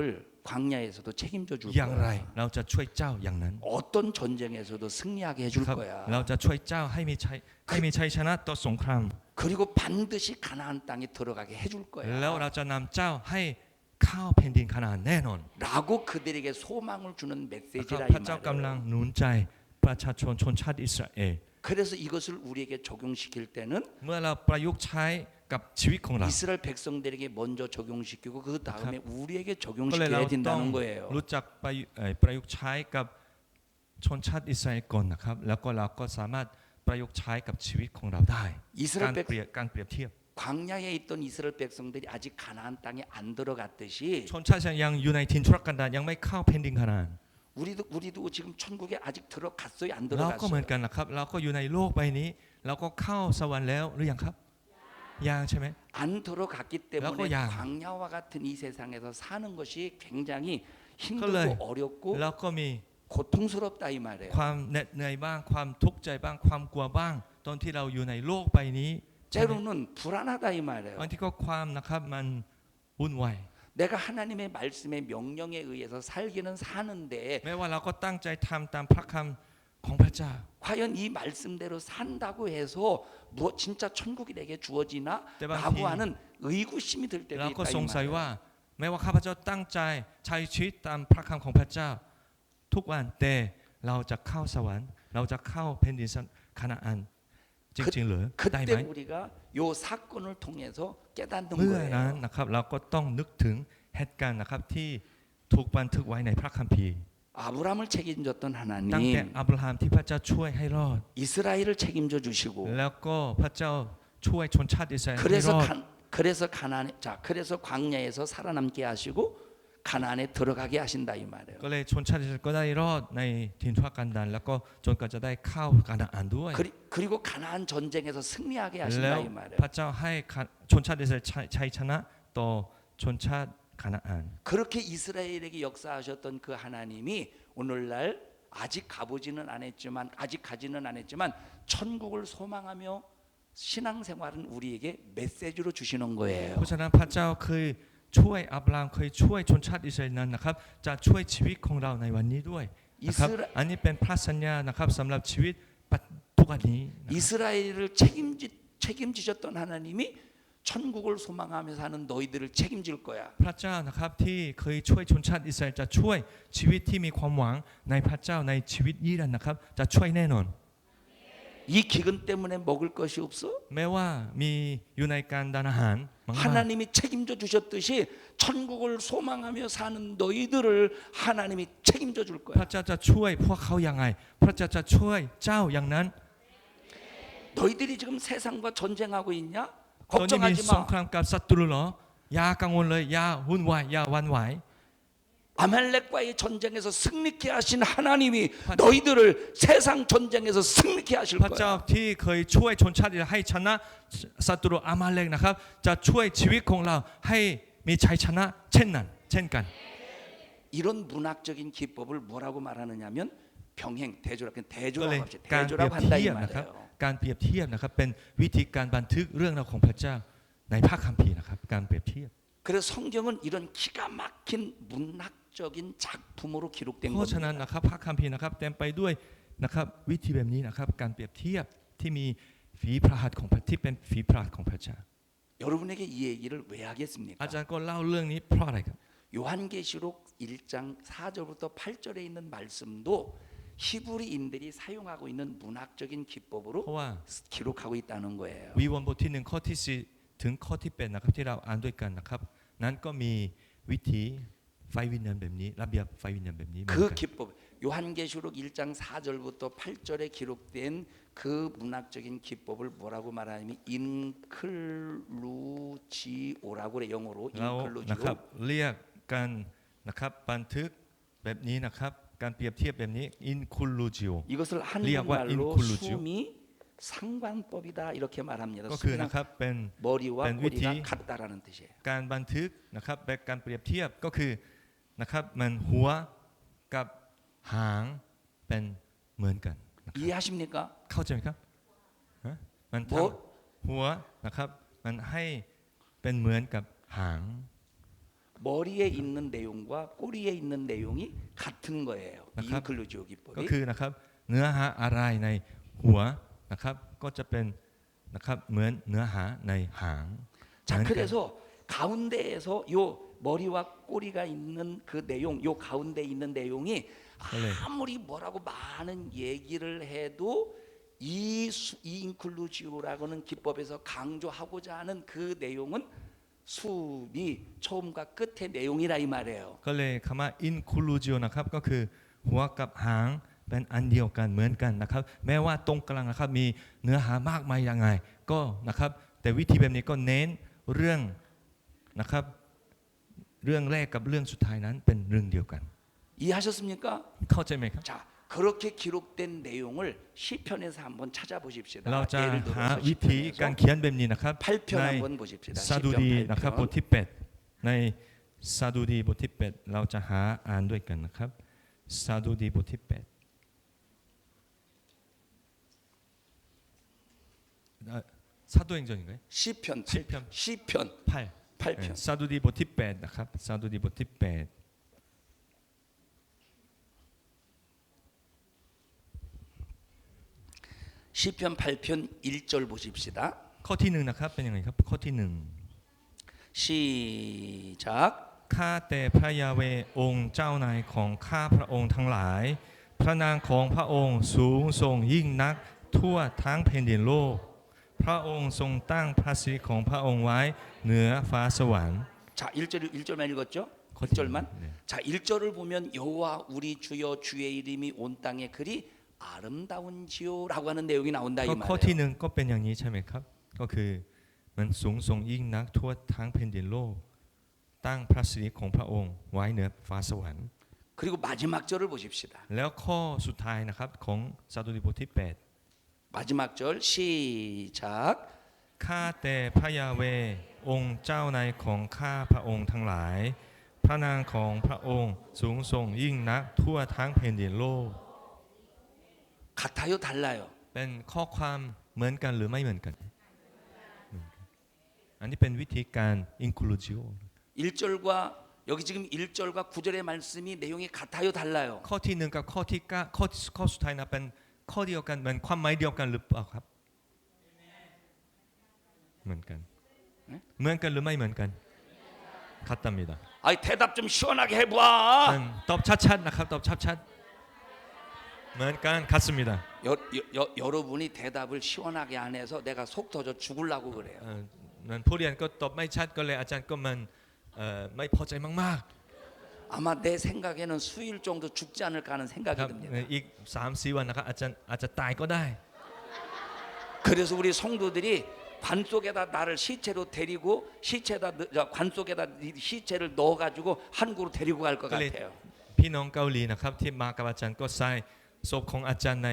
광야에서도 책임져 줄 อย่างไร 거야. เราจะช่วยเจ้าอย่างนั้น 어떤 전쟁에서도 승리하게 해줄 ครับ 거야. เราจะช่วยเจ้าให้มีชัยชนะต่อสงคราม 그리고 반드시 가나안 땅에 들어가게 해줄 แล้ว 거야. เราจะนำเจ้าให้เข้าแผ่นดินคานาอันแน่นอน 라고 그들에게 소망을 주는 นะครับ 메시지라 พ 이 ระเจ้ากำลัง 말이에요. หนุนใจประชาชนชนชาติอิสราเอล 그래서 이것을 우리에게 적용시킬 때는 เมื่อเราประยุกต์ใช้กับชีวิตของเรา 이스라엘 백성들에게 먼저 적용시키고 그 다음에 우리에게 ก็เลยเรา 적용시켜야 ต้อง 된다는 거예요. รู้จักประยุกต์ใช้กับชนชาติอิสราเอลก่อนนะครับแล้วก็เราก็สามารถประยุกต์ใช้กับชีวิตของเราได้ 이스라엘 การเปรียบเทียบ 광야에 있던 이스라엘 백성들이 아직 가나안 땅에 안 들어갔듯이 ชนชาติยังอยู่ในถิ่นทุรกันดารยังไม่เข้าแผ่นดินคานาอัน 우리도 지금 천국에 아직 들어갔어요? 안 เราก็เหมือน 들어갔어요? กันนะครับเราก็อยู่ในโลกใบนี้เราก็เข้าสวรรค์แล้วหรือยังครับยังใช่ไหม 안 들어갔기 때문에 라고 양. 광야와 같은 이 세상에서 사는 것이 굉장히 그래. 힘들고 어렵고 แล้วก็มี 고통스럽다 이 말이에요. ความเหน็ดเหนื่อยบ้างความทุกข์ใจบ้างความกลัวบ้าง ตอนที่เราอยู่ในโลกใบนี้ 때로는 불안하다 이 말이에요. บางทีก็ความนะครับมันวุ่นวาย 내가 하나님의 말씀에 명령에 의해서 살기는 사는데 แม้ว่าเราก็ตั้งใจทำตามพระคำของพระเจ้า 과연 이 말씀대로 산다고 해서 뭐 진짜 천국이 내게 주어지나? 때방 라고 티- 하는 의구심이 들 때도 เราก็ 있다 이 สงสัย 말이에요. ว่าแม้ว่าข้าพเจ้าตั้งใจใช้ชีวิตตามพระคำของพระเจ้า ทุกวันแต่เราจะเข้าสวรรค์ เราจะเข้าแผ่นดินคานาอันจริงๆหรือได้ไหม 그때 우리가 요 사건을 통해서 깨닫는 เมื่อนั้น 거예요. นะครับเราก็ต้องนึกถึงเหตุการณ์นะครับที่ถูกบันทึกไว้ในพระคัมภีร์ 아브라함을 책임졌던 ตั้งแต่ 하나님 อับราฮัมที่พระเจ้าช่วยให้รอด 이스라엘을 책임져 주시고 แล้วก็พระเจ้าช่วยชนชาติอิสราเอลให้ร 그래서 อด 그래서 가나안에 그래서 광야에서 살아남게 하시고 가나안에 들어가게 하신다 이 말이에요. ก็เลยชนชาติอิสราเอลก็ได้รอดในถิ่นทุรกันดารแล้วก็จนกว่าจะได้เข้าคานาอันด้วย 그리고 가나안 전쟁에서 승리하게 แล้ว 하신다 이 말이에요. พระเจ้าให้ชนชาติอิสราเอลชัยชนะต่อชนชาติคานาอัน 그렇게 이스라엘에게 역사하셨던 그 하나님이 오늘날 아직 가보지는 않았지만 아직 가지는 않았지만 천국을 소망하며 신앙생활은 우리에게 메시지로 주시는 เพ 거예요. ราะฉะนั้นพระเจ้าเคยช่วยอับราฮัมเคยช่วยชนชาติอิสราเอลนั้นนะครับจะช่วยชีวิตของเราในวันนี้ด้วยนะครับ อันนี้เป็นพระสัญญานะครับสำหรับชีวิตทุกวันนี้นะครับ 이스라엘을 책임지셨던 하나님이 천국을 소망하며 사는 너희들을 책임질 거야. พระเจ้านะครับที่เคยช่วยชนชาติอิสราเอลจะช่วยชีวิตที่มีความหวังในพระเจ้าในชีวิตนี้นะครับจะช่วยแน่นอน 이 기근 때문에 먹을 것이 없어? แม้ว่ามีอยู่ในการดานอาหารมาก 하나님이 책임져 주셨듯이 천국을 소망하며 사는 너희들을 하나님이 책임져 줄 ๆพ 거야. ระเจ้าจะช่วยพวกเขาอย่างไรพระเจ้าจะช่วยเจ้าอย่างนั้น 너희들이 지금 세상과 전쟁하고 있냐? ตอนนี้มี 걱정하지 สง 마. ครามกับศัตรูเหรออย่ากังวลเลยอย่าวุ่นวายอย่าหวันไหว 아말렉과의 전쟁에서 승리케 하신 하나님이 너희들을 세상 전쟁에서 승리케 하실 พระเจ้า 거야. ที่เคยช่วยชนชาติอิสราเอลให้ชนะศัตรูอามาเลกนะครับจะช่วยชีวิตของเราให้มีชัยชนะเช่นนั้นเช่นกัน 이런 문학적인 기법을 뭐라고 말하느냐면 병행, 대조랍, ก็เลย 대조랍, การเปรียบ 대조랍한다 이 เทียบนะครับ 말이에요. การเปรียบเทียบนะครับเป็นวิธีการบันทึกเรื่องราวของพระเจ้าในพระคัมภีร์นะครับการเปรียบเทียบ 그래서 성경은 이런 기가 막힌 문학적인 작품으로 기록된 เพราะฉะนั้น 겁니다. นะครับพระคัมภีร์นะครับเต็มไปด้วยนะครับวิธีแบบนี้นะครับการเปรียบเทียบที่มีฝีพระหัตถ์ของพระที่เป็นฝีพระหัตถ์ของพระเจ้า 여러분에게 이 얘기를 왜 하겠습니까? อาจารย์ก็เล่าเรื่องนี้เพราะอะไรครับ 요한계시록 1장 4절부터 8절에 있는 말씀도 히브리인들이 사용하고 있는 문학적인 เพ 기법으로 ราะว่า 기록하고 있다는 거예요. วิวรณ์บทที่1ข้อที่4ถึงข้อที่8นะครับที่เราอ่านด้วยกันนะครับนั้นก็มีวิธีไฟวิญญาณแบบนี้ระเบียบไฟวิญญาณแบบนี้เหมือน 그 กัน 기법 요한계시록 1장 4절부터 8절에 기록된 그 문학적인 기법을 뭐라고 말하냐면 인클루지오라고 그래 영어로 เรานะครับ 인클루지오 เรียกกันนะครับบันทึกแบบนี้นะครับการเปรียบเทียบแบบนี้ inclusio 이것을 리아과 한국말로 인클루지오. 숨이 상관법이다 이렇게 말합니다. ก็คือ 숨이랑 นะครับเป็น 머리와 뺀 꼬리가 위티. 같다라는 뜻이에요. การบันทึกนะครับแบบการเปรียบเทียบก็คือนะครับมันหัวกับหางเป็นเหมือนกันนะครับ 이해하십니까? เข้าใจไหมครับฮะมันท 뭐 ำหัวนะครับมันให้เป็นเหมือนกับหาง 머리에 있는 내용과 꼬리에 있는 내용이 같은 거예요. 이นะครับ 인클루지오 ก็ 기법이. คือนะครับเนื้อหาอะไรในหัวนะครับก็จะเป็นนะครับเหมือนเนื้อหาในหาง 자, 그래서 가운데에서 요 머리와 꼬리가 있는 그 내용, 요 가운데 있는 내용이 아무리 뭐라고 많은 얘기를 해도 이 인클루지오라고는 기법에서 강조하고자 하는 그 내용은 수비 처음과 끝의 내용이라 이 말이에요. ก็เลยคำว่า inclusio นะครับก็คือหัวกับหางเป็นอันเดียวกันเหมือนกันนะครับแม้ว่าตรงกลางนะครับมีเนื้อหามากมายยังไงก็นะครับแต่วิธีแบบนี้ก็เน้นเรื่องนะครับเรื่องแรกกับเรื่องสุดท้ายนั้นเป็นเรื่องเดียวกัน 이해하셨습니까? เข้าใจไหมครับ 자, 그렇게 기록된 내용을 시편에서 한번 찾아보십시다. เราจะ 예를 หา 들어서 วิธีการ 시편에서 เขียนแบบนี้นะครับ 8편 ใน 한번 보십시다. ซาดูดีนะครับบท 시편 ที่8ในซาดูดีบทที่8เราจะหาอ่านด้วยกันนะครับซาดูดีบทที่8사도행전인가요? 시편 시편. 8편 8 8편 ซาดูดีบทที่8นะครับซาดูดีบทที่8 시편 8편 1절 보십시다. ข้อที่1นะครับเป็นยังไงครับข้อที่ 시작 1ข้าแต่พระยาเวห์องค์เจ้านายของข้าพระองค์ทั้งหลาย พระนามของพระองค์สูงส่งยิ่งนักทั่วทั้งแผ่นดินโลก พระองค์ทรงตั้งพระสิริของพระองค์ไว้เหนือฟ้าสวรรค์ 자, 1절만 읽었죠? 거짓말. 1절만. 네. 자, 1절을 보면 여호와 우리 주여 주의 이름이 온 땅에 그리 아름다운지요라고 하는 내용이 나온다 이 ก็ข้อที่ 말이에요. 1ก็เป็นอย่างนี้ใช่ไหมครับก็คือมันสูงส่งยิ่งนักทั่วทั้งแผ่นดินโลก ตั้งพระสิริของพระองค์ไว้เหนือฟ้าสวรรค์ 그리고 마지막 절을 보십시다. แล้วข้อสุดท้ายนะครับของซาดูดีบทที่ 마지막 절 시작 8ข้าแต่พระยาเวห์องค์เจ้านายของข้าพระองค์ทั้งหลาย พระนามของพระองค์สูงส่งยิ่งนักทั่วทั้งแผ่นดินโลก 같아요 달라요. เป็นข้อความเหมือนกันหรือไม่เหมือนกัน อันนี้เป็นวิธีการ inclusio 1절과 여기 지금 1절과 9절의 말씀이 내용이 같아요 달라요. ข้อที่1กับข้อที่9ข้อสุดท้ายนะเป็นข้อเดียวกันเป็นความหมายเดียวกันหรือเปล่าครับเหมือนกันเหมือนกันหรือไม่เหมือนกัน같답니다. 아이 대답 좀 시원하게 해봐. ตอบชัดๆนะครับตอบชัดๆเหมือนกัน같습니다. 여러분이 대답을 시원하게 안 해서 내가 속 터져 죽으려고 그래요. นั้นผู้เรียนก็ตอบไม่ชัดก็เลยอาจารย์ก็มันไม่พอใจมาก 아마 내 생각에는 수일 정도 죽지 않을까 하는 ๆ 생각이 ครับ 듭니다. อีก 3-4 วันนะครับอาจารย์ตายก็ได้ 그래서 우리 성도들이 관 속에다 나를 시체로 데리고 관 속에다 시체를 넣어가지고 한국으로 데리고 갈 것 그래. 같아요. พี่น้องเกาหลีนะครับที่มากับอาจารย์ก็ใส่ศพของอาจารย์ใน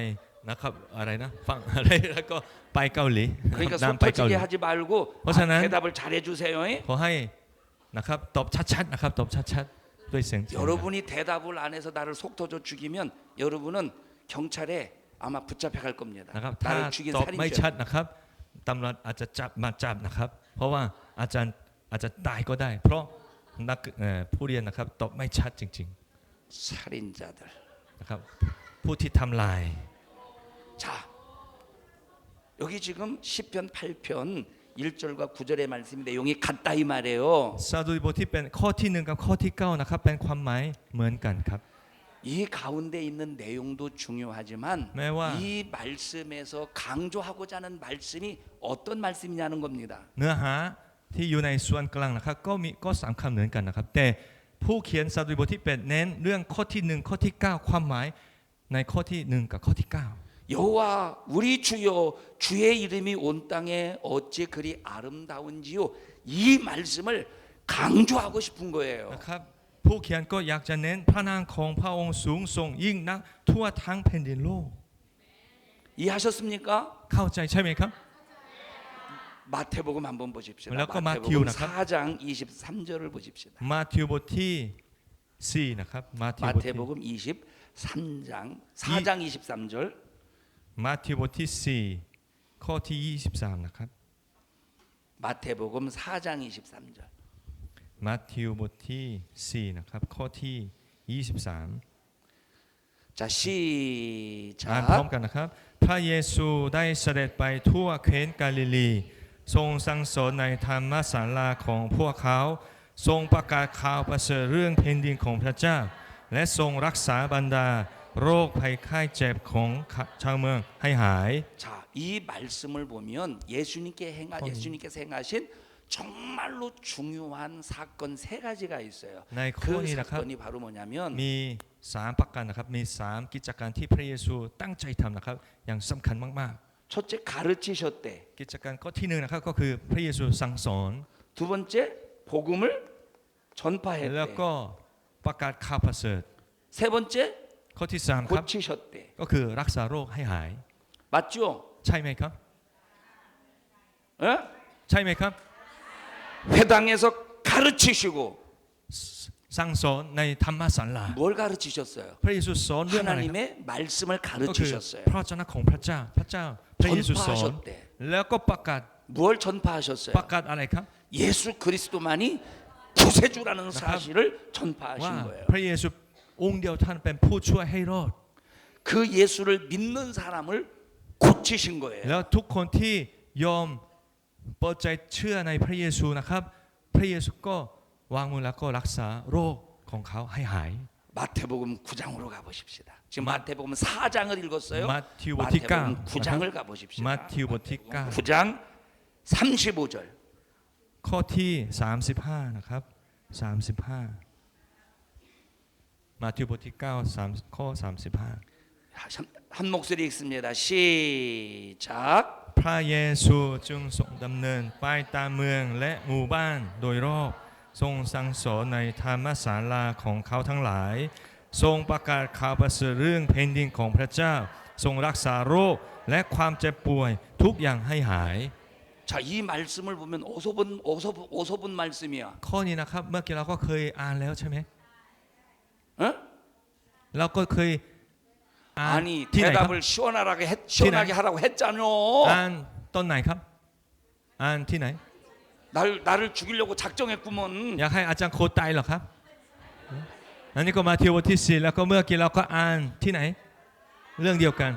นะครับอะไรนะฟังอะไรแล้วก็ไปเกาหลี 그러니까 นำ 속 ไปเกาหลี 터지게 하지 말고 허사는 대답을 잘해주세요. ขอให้นะครับตอบชัดๆนะครับตอบชัดๆด้วยเสียง 여러분이 대답을 안 해서 나를 속 터져 죽이면 여러분은 경찰에 아마 붙잡혀 갈 겁니다. นะครับถ้า 나를 죽인 ตอบไม่ชัด 살인죄. นะครับตำรวจอาจจะจับนะครับเพราะว่าอาจารย์อาจจะตายก็ได้ เพราะนักผู้เรียนนะครับตอบไม่ชัดจริง 살인자들. ๆนะครับผู้ที่ทำลาย 자, 여기 지금 시편 8편 1절과 9절의 말씀 내용이 같다 이 말이에요. ซาดูดีบทที่เป็นข้อที่1กับข้อที่9นะครับเป็นความหมายเหมือนกันครับ 이 가운데 있는 내용도 중요하지만 매와. 이 말씀에서 강조하고자 하는 말씀이 어떤 말씀이냐는 겁니다. เนื้อหาที่อยู่ในส่วนกลางนะครับก็สำคัญเหมือนกันนะครับแต่ผู้เขียนสดุดีบทที่8เน้นเรื่องข้อที่1ข้อที่9ความหมายในข้อที่1กับข้อที่9 여호와 우리 주여 주의 이름이 온 땅에 어찌 그리 아름다운지요. 이 말씀을 강조하고 싶은 거예요. นะครับผู้เขียนก็อยากจะเน้นพระนามของพระองค์สูงส่งยิ่งนักทั่วทั้งแผ่นดินโลก 이해하셨습니까? เข้าใจใช่ไหมครับ 마태복음 한번 보십시오.แล้วก็ 마태복음 마티오 นะครับ 4장 23절을 보십시다. มาธิวบทที่4นะครับมาธิวบทที่ 마태복음 23장 4장 23절 มาธิวบทที่4ข้อที่23นะครับ 마태복음 4장 23절 มาธิวบทที่4นะครับข้อที่23 자 อ่านพร้อม 시작 กันนะครับพระเยซูได้เสด็จไปทั่วแคว้นกาลิลีทรงสั่งสอนในธรรมศาลาของพวกเขาทรงประกาศข่าวประเสริฐเรื่องแผ่นดินของพระเจ้าและทรงรักษาบรรดาโรคภัยไข้เจ็บของชาวเมืองให้หาย 자, 이 말씀을 보면 예수님께서 행하신 정말로 중요한 사건 세 가지가 있어요. ในข้อ 그 นี้นะครับ 사건이 바로 뭐냐면 มี3ประการนะครับมี3กิจการที่พระเยซูตั้งใจทำนะครับอย่างสำคัญมาก 첫째 가르치셨대. ๆกิจการข้อที่1นะครับก็คือพระเยซูสั่งสอน 두 번째 복음을 แล้ว 전파했대. ก็ประกาศข่าวประเสริฐ 세 번째 ข้อที่3ครับ 고치셨대. ก็คือรักษาโรคให้หาย 맞죠? ใช่ไหมครับ 어? ใช่ไหมครับ 회당에서 가르치시고 สั่งสอนในธรรมศาลา 뭘 가르치셨어요? พระเยซูสอนเรื่องอะไรครับ 하나님의 말씀을 ก็คือ 가르치셨어요. พระเจ้าของพระเจ้าพระเจ้าพระเยซูสอน 전파하셨대. แล้วก็ประกาศ 뭘 전파하셨어요? ประกาศอะไรครับ 예수 그리스도만이 구세주라는 사실을 ว่า 전파하신 거예요. พระเยซูองค์เดียวท่านเป็นผู้ช่วยให้รอด 그 예수를 믿는 사람을 고치신 거예요. แล้วทุกคนที่ยอมเปิดใจเชื่อในพระเยซูนะครับพระเยซูก็วางมือแล้วก็รักษาโรคของเขาให้หาย 마태복음 9장으로 가보십시다. 지금 마태복음 4장을 읽었어요. 마태복음 บทที่ 마태복음 9 9장을 가보십시다. มัทธิวบทที่ 9장 35절. 9ข้อที่35นะครับ35มัทธิวบทที่9 3ข้อ35 한 목소리 읽습니다. 시작. พระเยซูจึงทรงดำเนินไปตามเมืองและหมู่บ้านโดยรอบทรงสั่งสอนในธรรมศาลาของเขาทั้งหลายทรงประกาศข่าวประเสริฐเรื่องแผ่นดินของพระเจ้าทรงรักษาโรคและความเจ็บป่วยทุกอย่างให้หาย 자, 이 말씀을 보면 어서 본 말씀이야. ข้อนี้นะครับเมื่อกี้เราก็เคยอ่านแล้วใช่ไหม 어? เราก็เคยอ่าน 아니 ที่ไหนครับ 대답을 시원하게 하라고 했잖아. อ่านตอนไหนครับอ่านที่ไหน 나를 죽이려고 작정했구먼. อยากให้อาจารย์โคตายเหรอครับอันนี้ก็มาเที่ยวบทที่4แล้วก็เมื่อกี้เราก็อ่านที่ไหน เรื่องเดียวกัน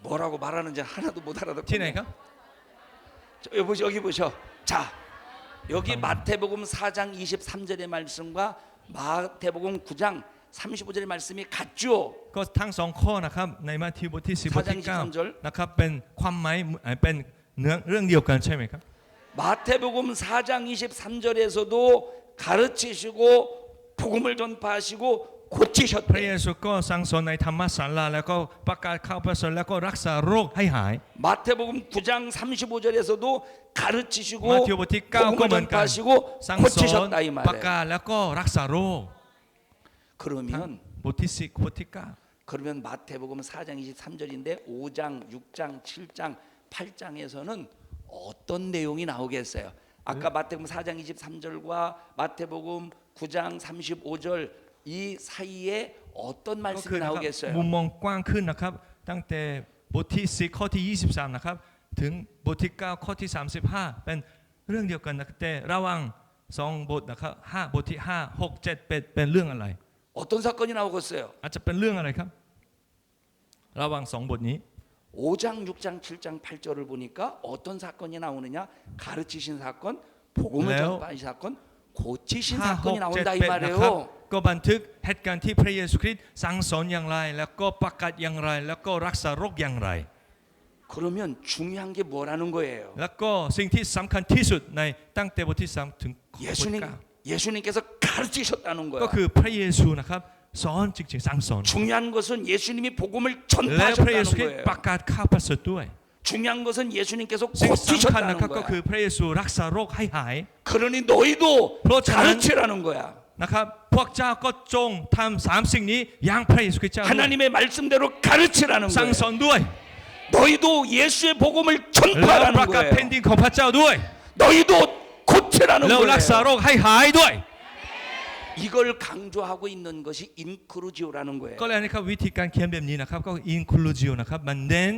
뭐라고 말하는지 하나도 못 ที่ไหน 알아듣고. ครับ 여기 보셔. 자, 여기 마태복음 4장 23절의 말씀과 마태복음 9장 35절의 말씀이 같죠. ก็ทั้งสองข้อนะครับในมัทธิวบทที่10บทที่ 4장 23절 9นะครับเป็นความหมายเป็นเรื่องเดียวกันใช่ไหมครับ 마태복음 4장 23절에서도 가르치시고 복음을 전파하시고 พระ 고치셨대. เยซูก็สั่งสอนในธรรมศาลาแล้วก็ประกาศข่าวประเสริฐแล้วก็รักษาโรคให้หาย 마태복음 9장 35절에서도 가르치시고 มัทธิวบทที่9ก็ 복음을 เหมือนกัน 전파하시고 สั่งสอน 고치셨다 이 ประกา 말이에요. ศแล้วก็รักษาโรค 그러면 บทที่10บทที่ 그러면 마태복음 4장 23절인데 5장, 6장, 7장, 8장에서는 어떤 내용이 나오겠어요? 아까 마태복음 4장 23절과 마태복음 9장 35절 이 사이에 어떤 9 ก็ 말씀이 คือนะครับ 나오겠어요? มุมมองกว้างขึ้นนะครับตั้งแต่บทที่10ข้อที่23นะครับถึงบทที่9ข้อที่35เป็นเรื่องเดียวกันนะแต่ระหว่าง2บทนะครับ5บทที่5 6 7 8เป็นเรื่องอะไร 어떤 사건이 나오겠어요? อาจจะเป็นเรื่องอะไรครับระหว่าง2บทนี้ 5장, 6장, 7장, 8절을 보니까 어떤 사건이 나오느냐? 가르치신 사건, 복음을 레오. 전파하신 사건, 고치신 5 사건이 6 나온다 이 7 8นะครับ 말이에요. ก็บันทึกเหตุการณ์ที่พระเยซูคริสต์สั่งสอนอย่างไรแล้วก็ประกาศอย่างไรแล้วก็รักษาโรคอย่างไร 그러면 중요한 게 뭐라는 거예요? แล้วก็สิ่งที่สำคัญที่สุดในตั้งแต่บทที่3ถึงบทที่ 예수님 예수님께서 가르치셨다는 9ก็ 거야. คือพระเยซูนะครับสอนจริงๆสั่งสอน 중요한 것은 예수님이 복음을 และพระเยซูคริส 전파하셨다는 ต์ประ 거예요. กาศข่าวประเสริฐด้วย 중요한 것은 예수님께서 สิ่งสำคัญนะ 고치셨다는 ครับก็คือ 거야. พระเยซูรักษาโรคให้หาย 그러니 너희도 그렇잖아요. 가르치라는 거야. นะครับพวกเจ้าก็จงทำ3สิ่งนี้อย่างพระเยซูคริสต์เจ้าด้วย 하나님의 말씀대로 가르치라는 สั่ง 거예요. สอนด้วย 너희도 예수의 복음을 แล้ว 전파하라는 ประกาศแผ่น 거예요. ดินของพระเจ้าด้วย 너희도 고치라는 แล้วรักษา 거예요. โรคให้หายด้วย 이걸 강조하고 있는 것이 인크루지오라는 거예요. ก็เลยนะครับวิธีการเขียนแบบนี้นะครับก็อินคลูจิโอนะครับมันเน้น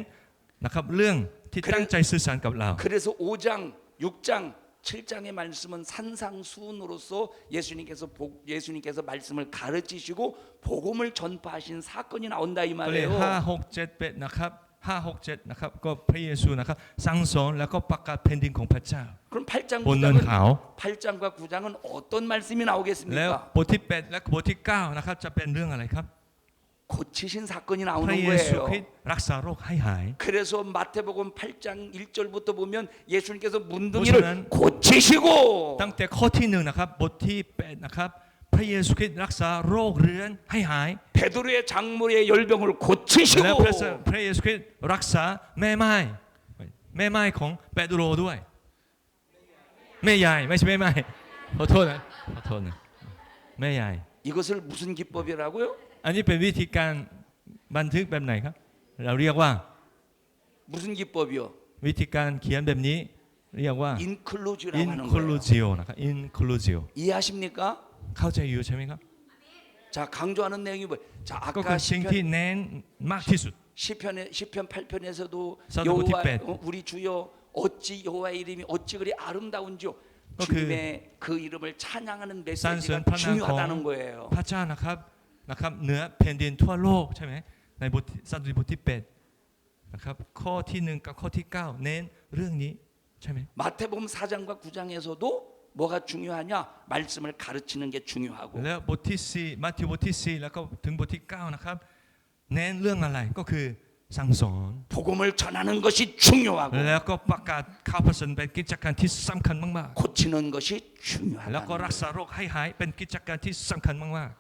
นะครับเรื่องที่ตั้งใจสื่อสารกับเรา 그래서 5장, 6장, 7장의 말씀은 산상수훈으로서 예수님께서 말씀을 가르치시고 복음을 전파하신 사건이 나온다 이 ก็เลย 말이에요. 5 6 7 8นะครับ5 6 7นะครับก็พระเยซูนะครับสั่งสอนแล้วก็ประกาศแผ่นดินของพระเจ้า 그럼 8장 บนเนิน 9장은 เขา 8장과 9장은 어떤 말씀이 แล้ว 나오겠습니까? บทที่8และบทที่9นะครับจะเป็นเรื่องอะไรครับ 고치신 사건이 พระ 나오는 เยซูคริส 거예요. ต์รักษาโรคให้หาย 그래서 마태복음 8장 1절부터 보면 예수님께서 보시면 문둥이를 고치시고 ตั้งแต่ข้อที่1นะครับบทที่8นะครับพระเยซูคริสต์รักษาโรคเรื้อนให้หาย 베드로의 장모의 열병을 แล้ว 고치시고 พระเยซูคริสต์รักษาแม่ไม้ของเปโตรด้วยแม่ยายไม่ใช่แม่ไม้ขอโทษนะแม่ยาย 이것을 무슨 기법이라고요? อันนี้เป็นวิธีการบันทึกแบบไหนครับเราเรียกว่า 무슨 기법이요? วิธีการเขียนแบบนี้เรียกว่า 인클루지라고 하는 거예요. inclusio นะครับ inclusio 이해하십니까? เข้าใจอยู่ใช่ไหมครับ 자, 강조하는 내용이 뭐예요? 자, ก็คื 아까 อสิ่งที่เน้นมากที่สุด 시편 8편에서도 사도 여호와 모티베. 우리 주여 어찌 여호와의 이름이 어찌 그리 아름다운지요. 그 주님의 그 이름을 찬양하는 메시지가 산선 판단 중요하다는 공. 거예요. พระเจ้านะครับเหนือแผ่นดินทั่วโลกใช่ไหมในบทสันติบทที่8นะครับข้อที่1กับข้อที่9เน้นเรื่องนี้ใช่ไหม 마태복음 4장과 9장에서도 뭐가 중요하냐? 말씀을 가르치는 게 중요하고 แล้วบทที่4มัทธิวบทที่4แล้วก็ถึงบทที่9นะครับเน้นเรื่องอะไรก็คือสั่งสอน 복음을 전하는 것이 중요하고 แล้วก็ประกาศข่าวประเสริฐเป็นกิจการที่สำคัญมาก 고치는 것이 ๆแล้วก็ 중요하다. รักษาโรคให้หายเป็นกิจการที่สำคัญมาก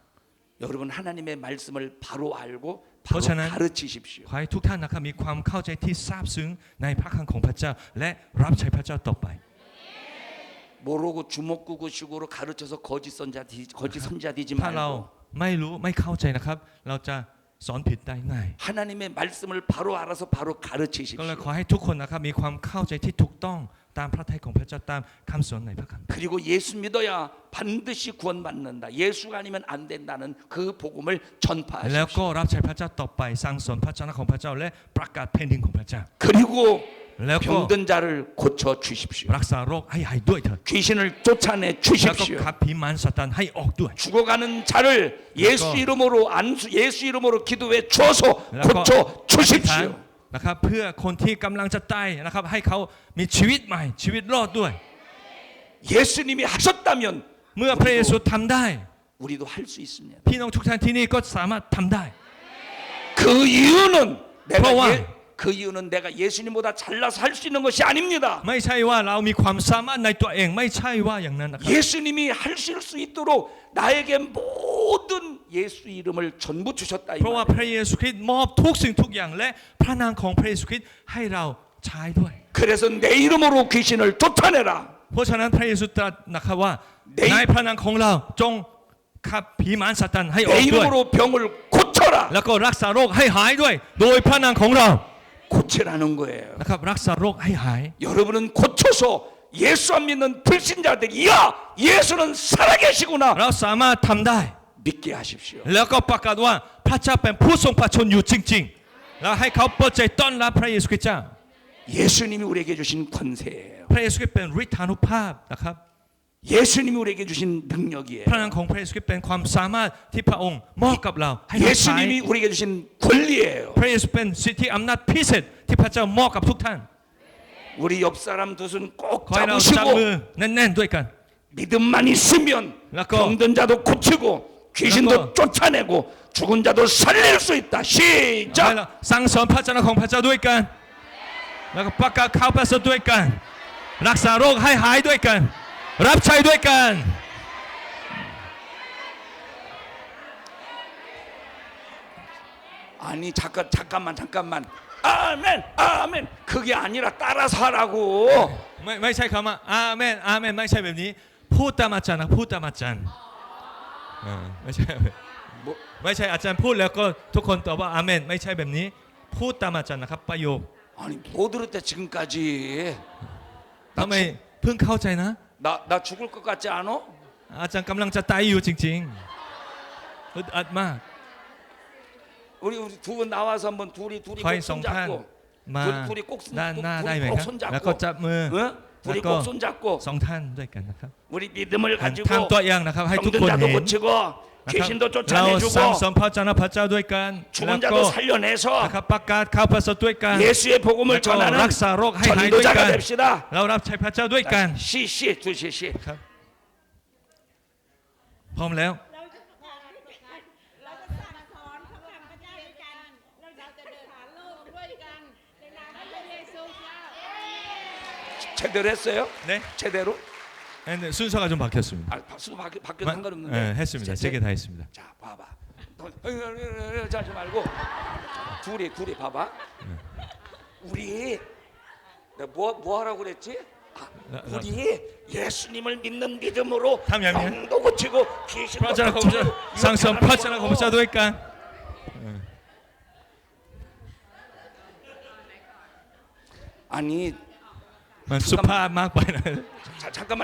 여러분 하나님의 말씀을 바로 알고 바로 그렇잖아요. 가르치십시오. ๆขอให้ทุกท่านนะครับมีความเข้าใจที่ซาบซึ้งในพระคำของพระเจ้าและรับใช้พระเจ้าต่อไป 모르고 주먹구구식으로 가르쳐서 거짓 선자 되지 ถ้าเรา 말고 ไม่รู้ไม่เข้าใจนะครับ เราจะสอนผิดได้ง่าย 하나님의 말씀을 바로 알아서 바로 ก็เลย 가르치십시오. ขอให้ทุกคนนะครับมีความเข้าใจที่ถูกต้องตามพระทัยของพระเจ้าตามคำสอนในพระคัมภีร์ 그리고 예수 믿어야 반드시 구원받는다. 예수가 아니면 안 된다는 그 복음을 แล้วก็ 전파하십시오. รับใช้พระเจ้าต่อไปสั่งสอนพระเจ้าของพระเจ้าและประกาศแผ่นดินของพระเจ้า 그리고 แล้วก็ 병든 자를 고쳐 주십시오. รักษาโรคให้หายด้วยเถิด 귀신을 쫓아내 แล้วก็ 주십시오. ขับผีมารซาตานให้ออกด้วย 죽어가는 자를 예수 이름으로 예수 이름으로 기도해 주어서 แล้วก็ 고쳐 อธิษฐาน 주십시오. นะครับเพื่อคนที่กำลังจะตายนะครับให้เขามีชีวิตใหม่ชีวิตรอดด้วย 예수님이 하셨다면 เมื่อพระเยซูทำได้ 우리도 할 수 있습니다. พี่น้องทุกท่านที่นี่ก็สามารถทำได้ 그 이유는 그와 그 이유는 내가 예수님보다 잘나서 할 수 있는 것이 아닙니다. ไม่ใช่ว่าเรามีความสามารถในตัวเองไม่ใช่ว่าอย่างนั้นนะครับ 예수님이 하실 수 있도록 나에게 모든 예수 이름을 전부 주셨다 이 เพราะว่า 말이에요. พระเยซูคริสต์มอบทุกสิ่งทุกอย่างและพระนามของพระเยซูคริสต์ให้เราใช้ด้วย 그래서 내 이름으로 귀신을 쫓아내라. เพราะฉะนั้นพระเยซูตรัสนะครับว่า ใน ในพระนามของเราจงขับผีมารซาตานให้อ 내 อกด้วย 이름으로 병을 고쳐라. แล้วก็รักษาโรคให้หายด้วย โดยพระนามของเรา 고치라는 거예요. นะครับรักษาโรคให้หาย 여러분은 고쳐서 예수 안 믿는 불신자들이 야 예수는 살아계시구나 เราสามารถทำได้ 믿게 하십시오. แล้วก็ประกาศว่าพระเจ้าเป็นผู้ทรงพระชนอยู่จริงๆแล้วให้เขาเปิดใจต้อนรับพระเยซูคริสต์เจ้า 예수님이 우리에게 주신 권세예요. พระเยซูคริสต์เป็นฤทธานุภาพนะครับ 예수님이 우리에게 주신 능력이에요. พระนามของพระเยซูคริสต์เป็นความสามารถที่พระองค์มอบกับเราให้เราใช้ 예수님이 우리에게 주신 권리예요. พระเยซูเป็นสิทธิอำนาจพิเศษที่พระเจ้ามอบกับทุกท่าน 우리 옆 사람 두 손 꼭 ขอให้เราจับมือ 잡으시고 แน่นๆด้วยกัน 믿음만 있으면 라고. 병든 자도 고치고 귀신도 라고. 쫓아내고 죽은 자도 살릴 수 있다. ใช่ 시작. แล้วสั่งสอนพระเจ้าของพระเจ้าด้วยกันแล้วก็ประกาศข่าวประเสริฐด้วยกันรักษาโรคให้หายด้วยกันรับใช้ด้วยกัน 아니 잠깐만. 아멘 아멘. 그게 아니라 따라서 하라고. ไม่ใช่คำว่าอาเมนอาเมนไม่ใช่แบบนี้พูดตามอาจารย์นะพูดตามอาจารย์ไม่ใช่ 뭐 ไม่ใช่อาจารย์พูดแล้วก็ทุกคนตอบว่าอาเมนไม่ใช่แบบนี้พูดตามอาจารย์นะครับประโยค 아니 뭐 들었대 지금까지. ทำไมเพิ่งเข้าใจนะ 나 죽을 것 같지 않아? อาจารย์กำลังจะตายอยู่จริงๆอึดอัดมาก 우리 두 분 나와서 한번 둘이 คอย 꼭 สองท่าน 손잡고 มา 둘이 꼭 ด้านหน้าได้ไหม 꼭 ครับแล้วก็ 손잡고 จับมือ 응? แล้ว 둘이 ก็ 꼭 손잡고 สองท่านด้วยกันนะครับ 우리 믿음을 ท 가지고 ำตัวอย่างนะครับให้ทุก 병든 คน 자도 เห็น 고치고 นะครับ 귀신도 เราสั่ง 쫓아내주고 สอนพระเจ้าพระเจ้าด้วยกันแล้ว 죽은 ก็ 자도 살려내서 นะครับประกาศข่าวประเสริฐด้วยกัน 예수의 แล้ว 복음을 ก็ 전하는 รักษาโรคให้หายด้วยกั 전도자가 น 됩시다. เรารับใช้พระเจ้าด้วยกัน 시 두시 ครับพร้อมแล้ว เราจะประกาศด้วยกันเราจะสั่งสอนพระคำพระเจ้าด้วยกัน เราจะเดินหาโลกด้วยกันในนามพระเยซูเจ้า 제대로 했어요? 네. 제대로? 네, 순서가 좀 바뀌었습니다. 아, 수도 바뀌어도 상관없는데. 네, 했습니다. 세 개 다 했습니다. 자, 봐봐. 자, 하지 말고 둘이 봐봐. 우리 내가 뭐 하라고 그랬지? 우리 예수님을 믿는 믿음으로 ทำอย่างนี้ 병도 고치고 พ 귀신도 ระเจ้าของพระเจ้า 쫓아내고 สั่งสอนพระเจ้า 이렇게 ของพระเจ้า 하는 ด้วยกัน 아니 มันสุภาพมากไปนะ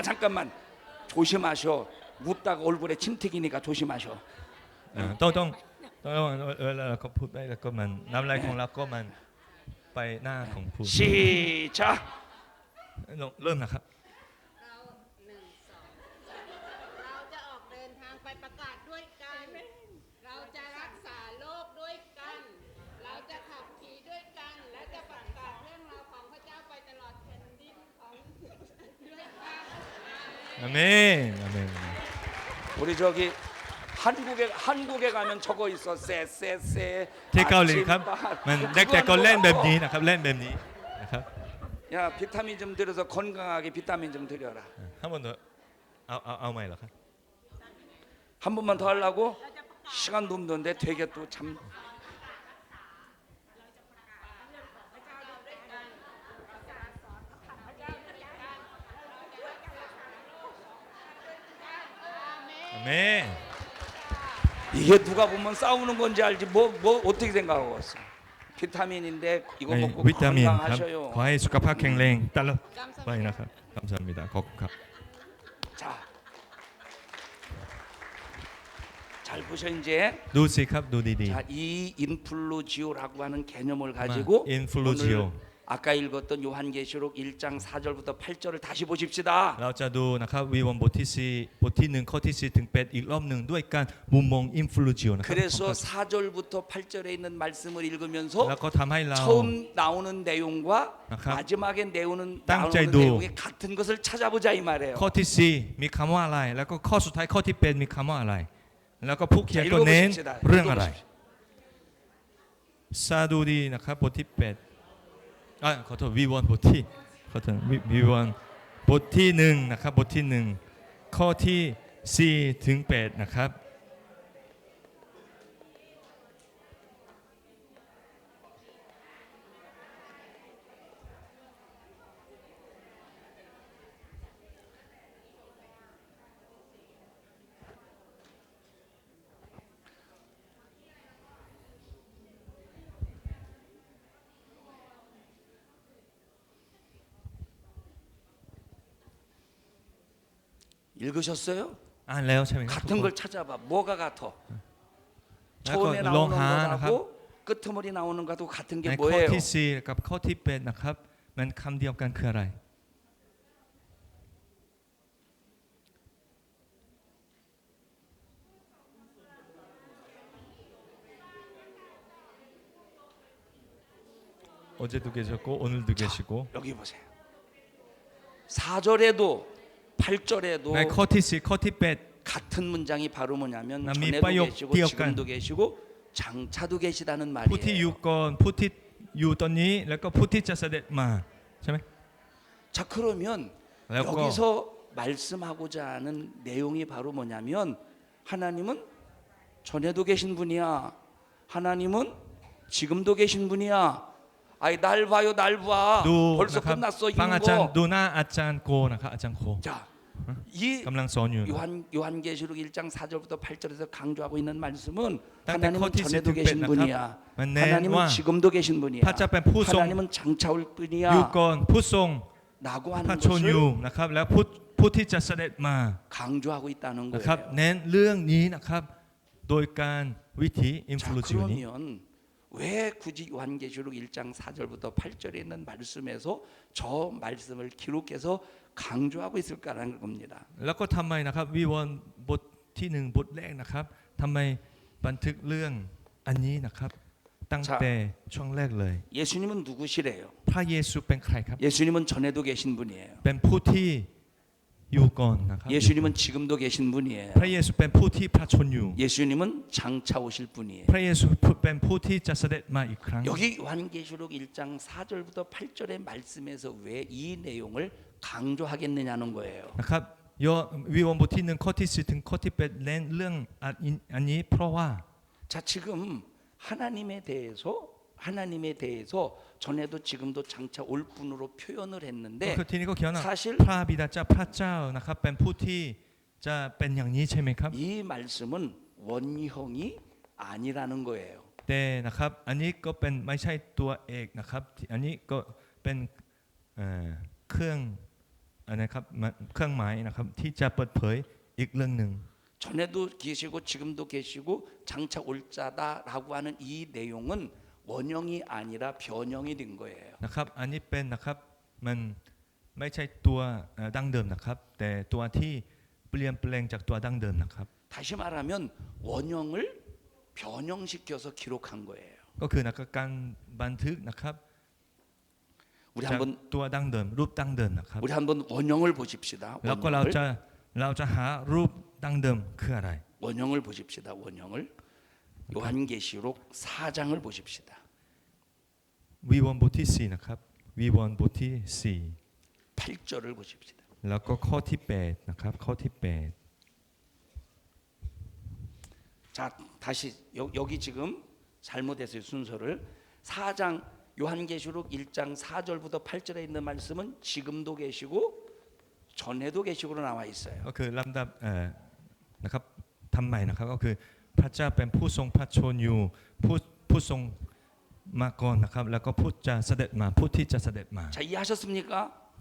잠깐만 조심하셔. 묻다가 얼굴에 침 튀기니까 조심하셔. ต้องระวังเวลาเราพูดไปแล้วก็มันน้ำลายของเราก็มันไปหน้าของผู้ 시작. เริ่มนะครับ เราจะออกเดินทางไปประกาศด้วยกัน เราจะรักษาโรคด้วยกัน เราจะขับขี่ด้วยกัน และจะประกาศเรื่องราวของพระเจ้าไปตลอดแผ่นดินของด้วยกัน อาเมนอาเมน 우리 저기 한국에 가면 저거 있어. 쎄. ที่เกาหลีครับ 아침밥. มันเด็กแต่ก็เล่นแบบนี้นะครับเล่นแบบนี้นะครับ 야 비타민 좀 들여서 건강하게 비타민 좀 드려라. ถ้ามันเอาใหม่เหรอครับ 한 번만 더 하려고? 시간도 없는데 되게 또 참. 아멘. 이게 누가 보면 싸우는 건지 알지 뭐 어떻게 생각하고 왔어? 비타민인데 이거 ใน 먹고 วิตามินครับ 건강하셔요. ขอให้สุขภาพแข็งแรงตลอดไปนะครับคำสมิดาขอบคุณครับ 자, 잘 보셔 이제. ดูสิครับดูดี 자, 이 인플루지오라고 하는 개념을 ๆ 가지고 อินฟลูจิโอ 오늘 아까 읽었던 요한계시록 1장 4절부터 8절을 다시 보십시다. เราจะดูนะครับวีวันบทที่4บทที่1ข้อที่4ถึง8อีกรอบหนึ่งด้วยการมุมมองอินฟลูจิโอนะครับ 그래서 4절부터 8절에 있는 말씀을 읽으면서 แล้วก็ทำให้เรา 처음 나오는 내용과 아까 마지막에 나오는 땅자이도 내용이 같은 것을 찾아보자 이 말이에요. ข้อที่4มีคำว่าอะไร แล้วก็ข้อสุดท้ายข้อที่8มีคำว่าอะไร แล้วก็ผู้เขียนก็เน้นเรื่องอะไรซาดูดีนะครับบทที่8ขอโทษวีวันบทที่ขอโทษวีวันบทที่1นะครับบทที่1ข้อที่4ถึง8นะครับ 읽으셨어요? อ่านแล้วใช่ไหมครับทุก 같은 คน 걸 찾아봐. 뭐가 같아?แล้วก็ 처음에 ลอง 나오는 หานะครับ 거하고 끄트머리 나오는 거하고 같은 ใน 게 ข้อ 뭐예요? ที่4กับข้อที่8นะครับมันคำเดียวกันคืออะไร 어제도 계셨고 오늘도 계시고 여기 보세요. 4절에도 8절에도 ในข้อที่4ข้อที่8 같은 문장이 바로 뭐냐면 나 전에도 밑바욕 계시고 띄어간. 지금도 계시고 장차도 계시다는 ผู้ที่อยู่ 말이에요. ก่อนผู้ที่อยู่ตอนนี้แล้วก็ผู้ที่จะเสด็จมาใช่ไหม 자 그러면แล้วก็ 여기서 말씀하고자 하는 내용이 바로 뭐냐면 하나님은 전에도 계신 분이야. 하나님은 지금도 계신 분이야. 아이 날 봐요, 날 봐. ดู 벌써 นะครับ 끝났어 ฟังอาจารย์ 이거. ดูหน้าอาจารย์โกนะครับอาจารย์โค 자, 이 กำลังสอนอยู่ 요한계시록 1장 4절부터 8절에서 강조하고 있는 말씀은 땅 하나님은 코티스 전에도 등백 계신 낙합. 분이야. 만내 하나님은 와. 지금도 계신 분이야. พระเจ้าเป็นผู้ทรง 하나님은 장차 올 อยู่ 분이야. ก่อนผู้ทรง 라고 พระ 하는 ชนอยู่ 것을 นะครับแล้วผู้ที่จะเสด็จมา 강조하고 있다는 นะครับ 거예요. เน้นเรื่องนี้นะครับโดยการวิธีอินฟ 자 ลูเอนซ์นี้ 그러면 왜 굳이 요한계시록 1장 4절부터 8절에 있는 말씀에서 저 말씀을 기록해서 강조하고 있을까라는 겁니다. แล้วก็ทำไมนะครับวิวรณ์บทที่1บทแรกนะครับทำไมบันทึกเรื่องอันนี้นะครับตั้งแต่ช่วงแรกเลย 예수님은 누구시래요? พระเยซูเป็นใครครับ 예수님은 전에도 계신 분이에요. เป็นผู้ที่อยู่ก่อนนะครับ 예수님은 지금도 계신 분이에요. พระเยซูเป็นผู้ที่พระชนอยู่ 예수님은 장차 오실 분이에요. พระเยซูเป็นผู้ที่จะเสด็จมาอีกครั้ง 여기 요한계시록 1장 4절부터 8절의 말씀에서 왜 이 내용을 강조하겠느냐는 거예요. นะครับโยวิวรณ์บทที่1ข้อที่4ถึงข้อที่8เน้นเรื่องอันนี้เพราะว่า 자 지금 하나님에 대해서 전에도 지금도 장차 올 분으로 표현을 ก็ 했는데 คือทีนี้ก็เขียนว่า 사실 พระบิดาเจ้าพระเจ้านะครับเป็นผู้ที่จะเป็นอย่างนี้ใช่ไหมครับ 이 말씀은 원형이 아니라는 거예요. แต่นะครับอันนี้ก็เป็นไม่ใช่ตัวเอกนะครับอันนี้ก็เป็นเครื่องนะครับเครื่องหมายนะครับที่จะเปิดเผยอีกเรื่องหนึ่ง 전에도 계시고 지금도 계시고 장차 올 자다라고 하는 이 내용은 원형이 아니라 변형이 된 거예요. นะครับอันนี้เป็นนะครับมันไม่ใช่ตัวดั้งเดิมนะครับแต่ตัวที่เปลี่ยนแปลงจากตัวดั้งเดิมนะครับ 다시 말하면 원형을 변형시켜서 기록한 거예요. ก็คือนะครับการบันทึกนะครับ 우리 จาก 한번 ตัวดั้งเดิมรูปดั้งเดิมนะครับ 우리 한번 원형을 보십시다. แล้วก็เราจะหารูปดั้งเดิมคืออะไร 원형을 보십시다. 원형을 요한계시록 4장을 보십시다. วิวรณ์บทที่4นะครับวิวรณ์บทที่ 8절을 보십시다. 4แล้วก็ข้อที่8นะครับข้อที่ 자, 다시 여기 지금 잘못했어요. 순서를. 4장 요한계시록 1장 4절부터 8절에 있는 말씀은 지금도 계시고 전에도 계시고로 나와 있어요. 8ก็คือลำดับนะครับทำใหม่นะครับก็คือพระเจ้าเป็นผู้ทรงพระชนอยู่ผู้ทรงมาก่อนนะครับแล้วก็ผู้จะเสด็จมาผู้ที่จะเสด็จมา 자, 이해하셨습니까?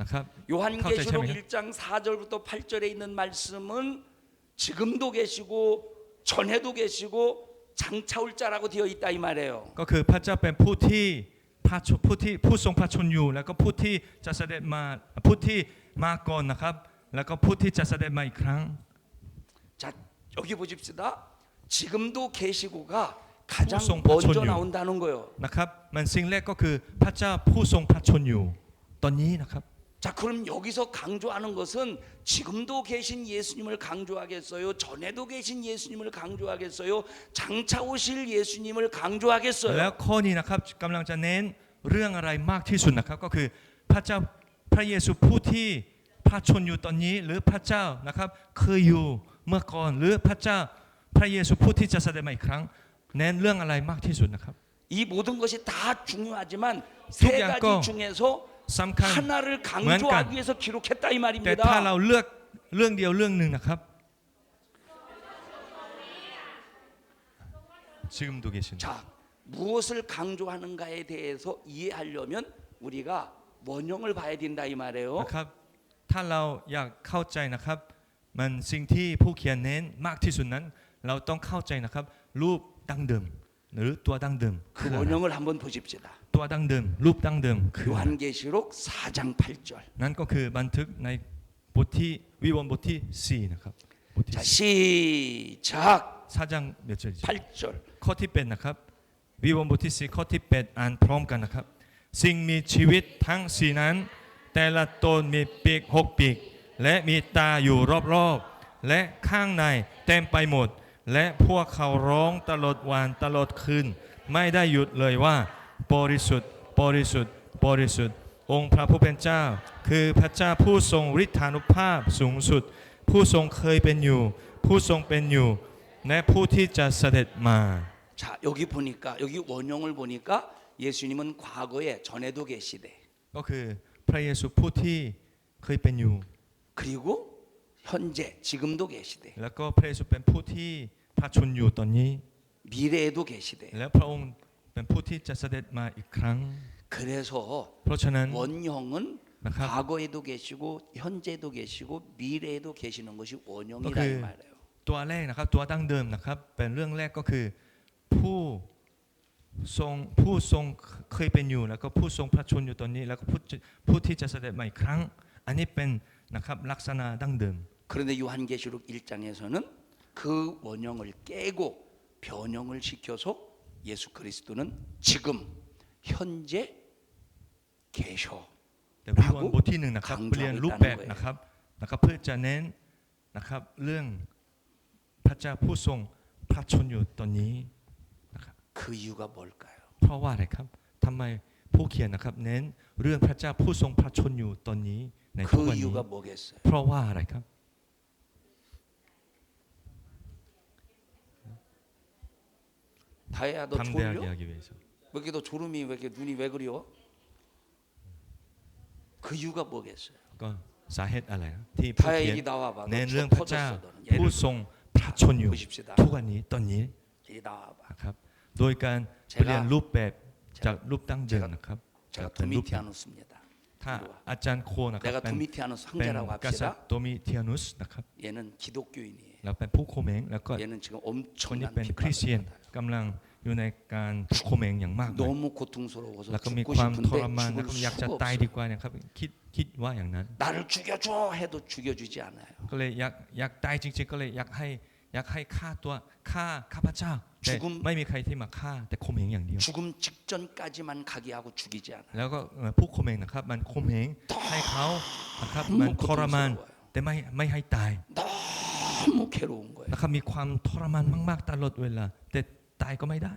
นะครับ 요한계시록เข้าใจใช่ไหมครับ? 1장 4절부터 8절에 있는 말씀은 지금도 계시고 전에도 계시고 장차 올 자라고 되어 있다 이 말이에요. ก็คือพระเจ้าเป็นผู้ที่ผู้ทรงพระชนอยู่แล้วก็ผู้ที่จะเสด็จมาผู้ที่มาก่อนนะครับแล้วก็ผู้ที่จะเสด็จมาอีกครั้ง 자, 여기 보십시다. 지금도 계시고가 가장 후송 먼저 파천유. 나온다는 거예요. นะครับมันสิ่งแรกก็คือพระเจ้าผู้ทรงพระชนอยู่ตอนนี้นะครับ 자, 그럼 여기서 강조하는 것은 지금도 계신 예수님을 강조하겠어요? 전에도 계신 예수님을 강조하겠어요? 장차 오실 예수님을 แล้ว 강조하겠어요? ข้อนี้นะครับกำลังจะเน้นเรื่องอะไรมากที่สุดนะครับก็คือพระเจ้าพระเยซูผู้ที่พระชนอยู่ตอนนี้หรือพระเจ้านะครับเคยอยู่เมื่อก่อนหรือพระเจ้าพระเยซูผู้ที่จะเสด็จมาอีกครั้งเน้นเรื่องอะไรมากที่สุดนะครับ 이 모든 것이 다 중요하지만 세ทุกอย่างก็ 가지 중에서 สำคัญ 하나를 강조하기 위해서 기록했다 이 แต่ถ้า 말입니다. เราเลือกเรื่องเดียวเรื่องหนึ่งนะครับ지금도 계신 자, 무엇을 강조하는가에 대해서 이해하려면 우리가 원형을 봐야 된다 이 말이에요. นะครับถ้าเราอยากเข้าใจนะครับมันสิ่งที่ผู้เขียนเน้นมากที่สุดนั้นเราต้องเข้าใจนะครับรูปดั้งเดิมหรือตัวดั้งเดิม 그 원형을 한번 보십시다. ตัวดั้งเดิมรูปดั้งเดิมคืออะไร 요한계시록 4장 8절. นั่นก็คือบันทึกในบทที่วิวรณ์บทที่4นะครับบทที่ 자, 시작. 4장 몇 절이죠? 8절. ข้อที่8นะครับวิวรณ์บทที่4ข้อที่8อ่านพร้อมกันนะครับสิ่งมีชีวิตทั้ง4นั้นแต่ละตนมีปีก6ปีก และมีตาอยู่รอบๆและข้างในเต็มไปหมด และพวกเขาร้องตลอดวันตลอดคืนไม่ได้หยุดเลยว่าบริสุทธิ์บริสุทธิ์บริสุทธิ์องค์พระผู้เป็นเจ้า คือพระเจ้าผู้ทรงฤทธานุภาพสูงสุด ผู้ทรงเคยเป็นอยู่ ผู้ทรงเป็นอยู่และผู้ที่จะเสด็จมา 자, 여기 보니까 여기 원형을 보니까 예수님은 과거에 전에도 계시대. ก็คือพระเยซูผู้ที่เคยเป็นอยู่ 그리고 현재 지금도 계시대. แล้วก็พระเยซูเป็นผู้ที่พระชนอยู่ตอนนี้ 미래에도 계시대. และพระองค์เป็นผู้ที่จะเสด็จมาอีกครั้ง 그래서 เพราะฉะนั้น 원형은นะครับ 과거에도 계시고 현재도 계시고 미래에도 계시는 것이 원형이다 그 이 말이에요. ตัวแรกนะครับตัวดั้งเดิมนะครับเป็นเรื่องแรกก็คือผู้ทรงเคยเป็นอยู่แล้วก็ผู้ทรงพระชนอยู่ตอนนี้แล้วก็ผู้ที่จะเสด็จมาอีกครั้งอันนี้เป็นนะครับลักษณะดั้งเดิม 그런데 요한계시록 1장에서는 그 원형을 깨고 변형을 시켜서 예수 그리스도는 지금 현재 계셔. แต่วิวรณ์บทที่หนึ่งนะครับเปลี่ยนรูปแบบนะครับเพื่อจะเน้นนะครับเรื่องพระเจ้าผู้ทรงพระชนอยู่ตอนนี้ 그 이유가 뭘까요? เพราะว่าอะไรครับทำไมผู้เขียนนะครับเน้นเรื่องพระเจ้าผู้ทรงพระชนอยู่ตอนนี้ในทุก 그 วันนี้ 이유가 뭐겠어요? เพราะว่าอะไรครับ 다혜야 너 담대하게 졸려? 하기 위해서 왜 이렇게 너 졸음이 왜 이렇게 눈이 왜 그리워? 그 이유가 뭐겠어요? ก็สาเหตุอะไรครับที่ผู้ 다혜 เขียน 얘기 나와봐. เน้น 너 เรื่อง 쳐 พระเจ้า 터졌어 너는. ผู้ 얘를 ทรงพระชนอยู่ 보십시다. ทุกวันนี้ตอนนี้ 얘 나와봐. นะครับโดยการเปลี่ยนรูปแบบจากรูปดั้งเดิมนะครับ 제가 เป็นรูปแบบ 도미티아누스입니다. ถ้าอาจารย์โคนะครับ 내가 เป็น 도미티아누스 เป็น 황제라고 กษัตริ 합시다. ย์โดมิเทียนุสนะครับ 얘는 기독교인이에요. แล้วเป็นผู้โคเมงแล้วก็ 얘는 지금 คนนี้ 엄청난 เป็นคริสเตียน 핍박을 받아요. กำลังอยู่ในการถูกโคเมงอย่างมากเลย 너무 고통스러워서 แล้วก็มี 죽고 ความทร 싶은데 มานแล้ว 죽을 ก็อยากจะ 수가 ตาย 없어. ดีกว่านะครับคิดว่าอย่างนั้น 나를 죽여줘 해도 죽여주지 않아요. ก็เลยอยากตายจริงๆก็เลยอยากให้ฆ่าข้าพเจ้าแต่ 죽음 ไม่มีใครที่มาฆ่าแต่โคเมงอย่างเดียว 죽음 직전까지만 가게 하고 죽이지 않아요. แล้วก็ผู้โคเมงนะครับมันโคเมงให้เขานะครับมันทรมานแต่ไม่ให้ตาย 너무 괴로운 거예요. นะครับมีความทรมานมากๆตลอดเวลาแต่ตายก็ไม่ได้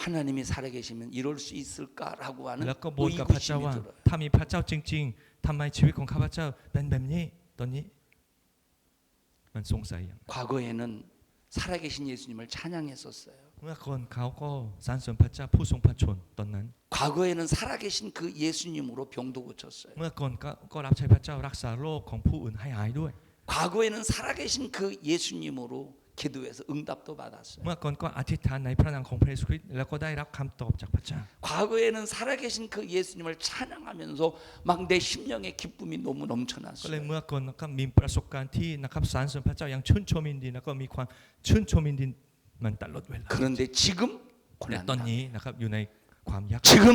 하나님이 살아계시면 이럴 수 있을까라고 하는 แล้วก็บ่นกับพระเจ้า 의구심이 ว่า 들어요. ถ้ามีพระเจ้าจริงๆทำไมชีวิตของข้าพเจ้าเป็นแบบนี้ตอนนี้มันสงสัยอย่าง 과거에는 살아계신 예수님을 찬양했었어요. เมื่อคนเขาก็สรรเสริญพระเจ้าผู้ทรงพระชนตอนนั้น 과거에는 살아계신 그 예수님으로 병도 고쳤어요. เมื่อก่อนก็รับใช้พระเจ้ารักษาโรคของผู้อื่นให้หายด้วย 과거에는 살아계신 그 예수님으로 기도해서 응답도 받았어요. เมื่อก่อนก็อธิษฐานในพระนามของพระเยซูคริสต์แล้วก็ได้รับคำตอบจากพระเจ้า 과거에는 살아계신 그 예수님을 찬양하면서 막 내 심령의 기쁨이 너무 ก็เลย 넘쳐났어요. เมื่อก่อนนะครับมีประสบการณ์ที่นะครับสรรเสริญพระเจ้าอย่างชื่นชมยินดีแล้วก็มีความชื่นชมยินดีมันตลอดเวลา 그런데 지금 แต่ตอน 고난당, นี้นะครับอยู่ในความยาก 지금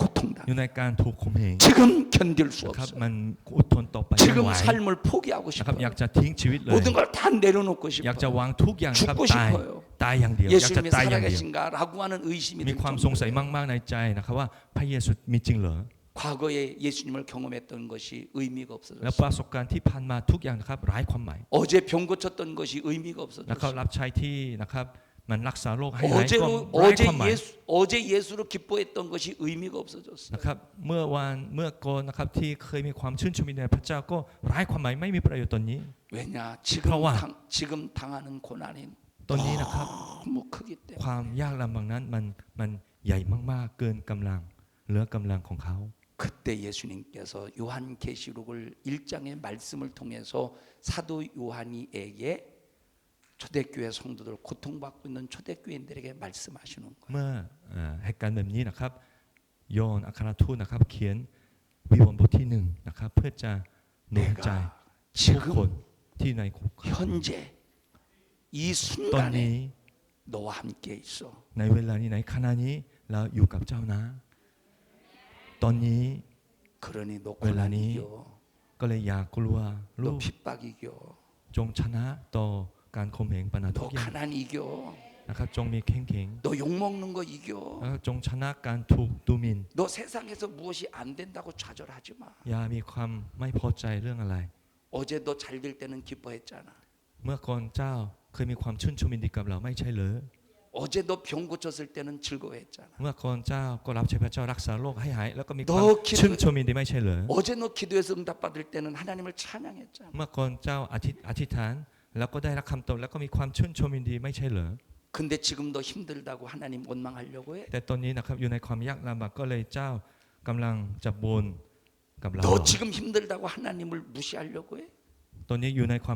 고통당, อยู่ในการถูกข่มเหง 지금 견딜 수 นะครับ 없어요. มันอดทนต่อไปไม่ 지금 ไหว 삶을 포기하고 นะครับ 싶어요. อยากจะทิ้งชีวิตเลย 모든 걸 다 내려놓고 อยากจะ 싶어요. วางทุกอย่างนะครับ 죽고 ตาย 싶어요. ตายอย่างเดียวอยากจะ 예수님이 ตายอย่างเดียว 살아계신가라고 하는 의심이 มี 들 ความสงสัย 정도예요. มากๆในใจนะครับว่าพระเยซูมีจริงเหรอ 과거에 예수님을 경험했던 것이 의미가 แล้ว 없어졌어요. ประสบการณ์ที่ผ่านมาทุกอย่างนะครับไร้ความหมาย 어제 병 고쳤던 것이 의미가 แล้วเขา 없어졌어요. รับใช้ที่นะครับมันรักษาโรคให้หายก็ 어제로 ไร้ความหมาย 어제 예수로 기뻐했던 것이 의미가 없어졌어요. นะครับเมื่อก่อนนะครับที่เคยมีความชื่นชมในพระเจ้าก็ไร้ความหมายไม่มีประโยชน์ตอนนี้ 왜냐 그러와. 지금 당하는 고난이 ตอนนี้นะครับ 너무 크기 때문에 ความยากลำบากนั้นมันใหญ่มากๆเกินกำลังเหลือกำลังของเขา 그때 예수님께서 요한계시록을 1장의 말씀을 통해서 사도 요한이에게 초대교회 성도들 고통받고 있는 초대교인들에게 말씀하시는 거예요. เมื่อเหตุการณ์แบบนี้นะครับยอห์นอัครทูตนะครับเขียนวิวรณ์บทที่1นะครับเพื่อจะหนุนใจ 내가 ทุกคน 지금 ที่ในคุก 현재 이 ตอนนี้ 순간에 너와 함께 있어. ในเวลานี้ในขณะนี้เราอยู่กับเจ้านะ ตอนนี้ 그러니 너 웰라니. 고난 이겨. ก็เลยอย่ากลัวลู 너 ก 핍박 이겨. จงชนะต่อการข่มเหงปัญหาทุ 너 กอย่าง 가난 이겨. นะครับจงมีเข้มแข็ง 너 욕 먹는 거 이겨. แล้วจงชนะการถูกดูหมิ่น 너 세상에서 무엇이 안 된다고 좌절하지 마. อย่ามีความไม่พอใจเรื่องอะไร 어제 너 잘 될 때는 기뻐했잖아. เมื่อก่อนเจ้าเคยมีความชื่นชมยินดีกับเราไม่ใช่เหรอ 어제 너 병 고쳤을 때는 즐거워했잖아. เมื่อก่อนเจ้าก็รับใช้พระเจ้ารักษาโรคให้หายแล้วก็มีความ 너 기도 ชื่นชมยินดีไม่ใช่เหรอ 어제 너 기도해서 응답 받을 때는 하나님을 찬양했잖아. เมื่อก่อนเจ้าอธิษฐานแล้วก็ได้รับคำตอบแล้วก็มีความชื่นชมยินดีไม่ใช่เหรอ 근데 지금 너 힘들다고 하나님 원망하려고 해? แต่ตอนนี้นะครับอยู่ในความยากลำบากก็เลยเจ้ากำลังจะบ่นกับเรา 너 지금 힘들다고 하나님을 무시하려고 해? ตอนนี้อยู่ในค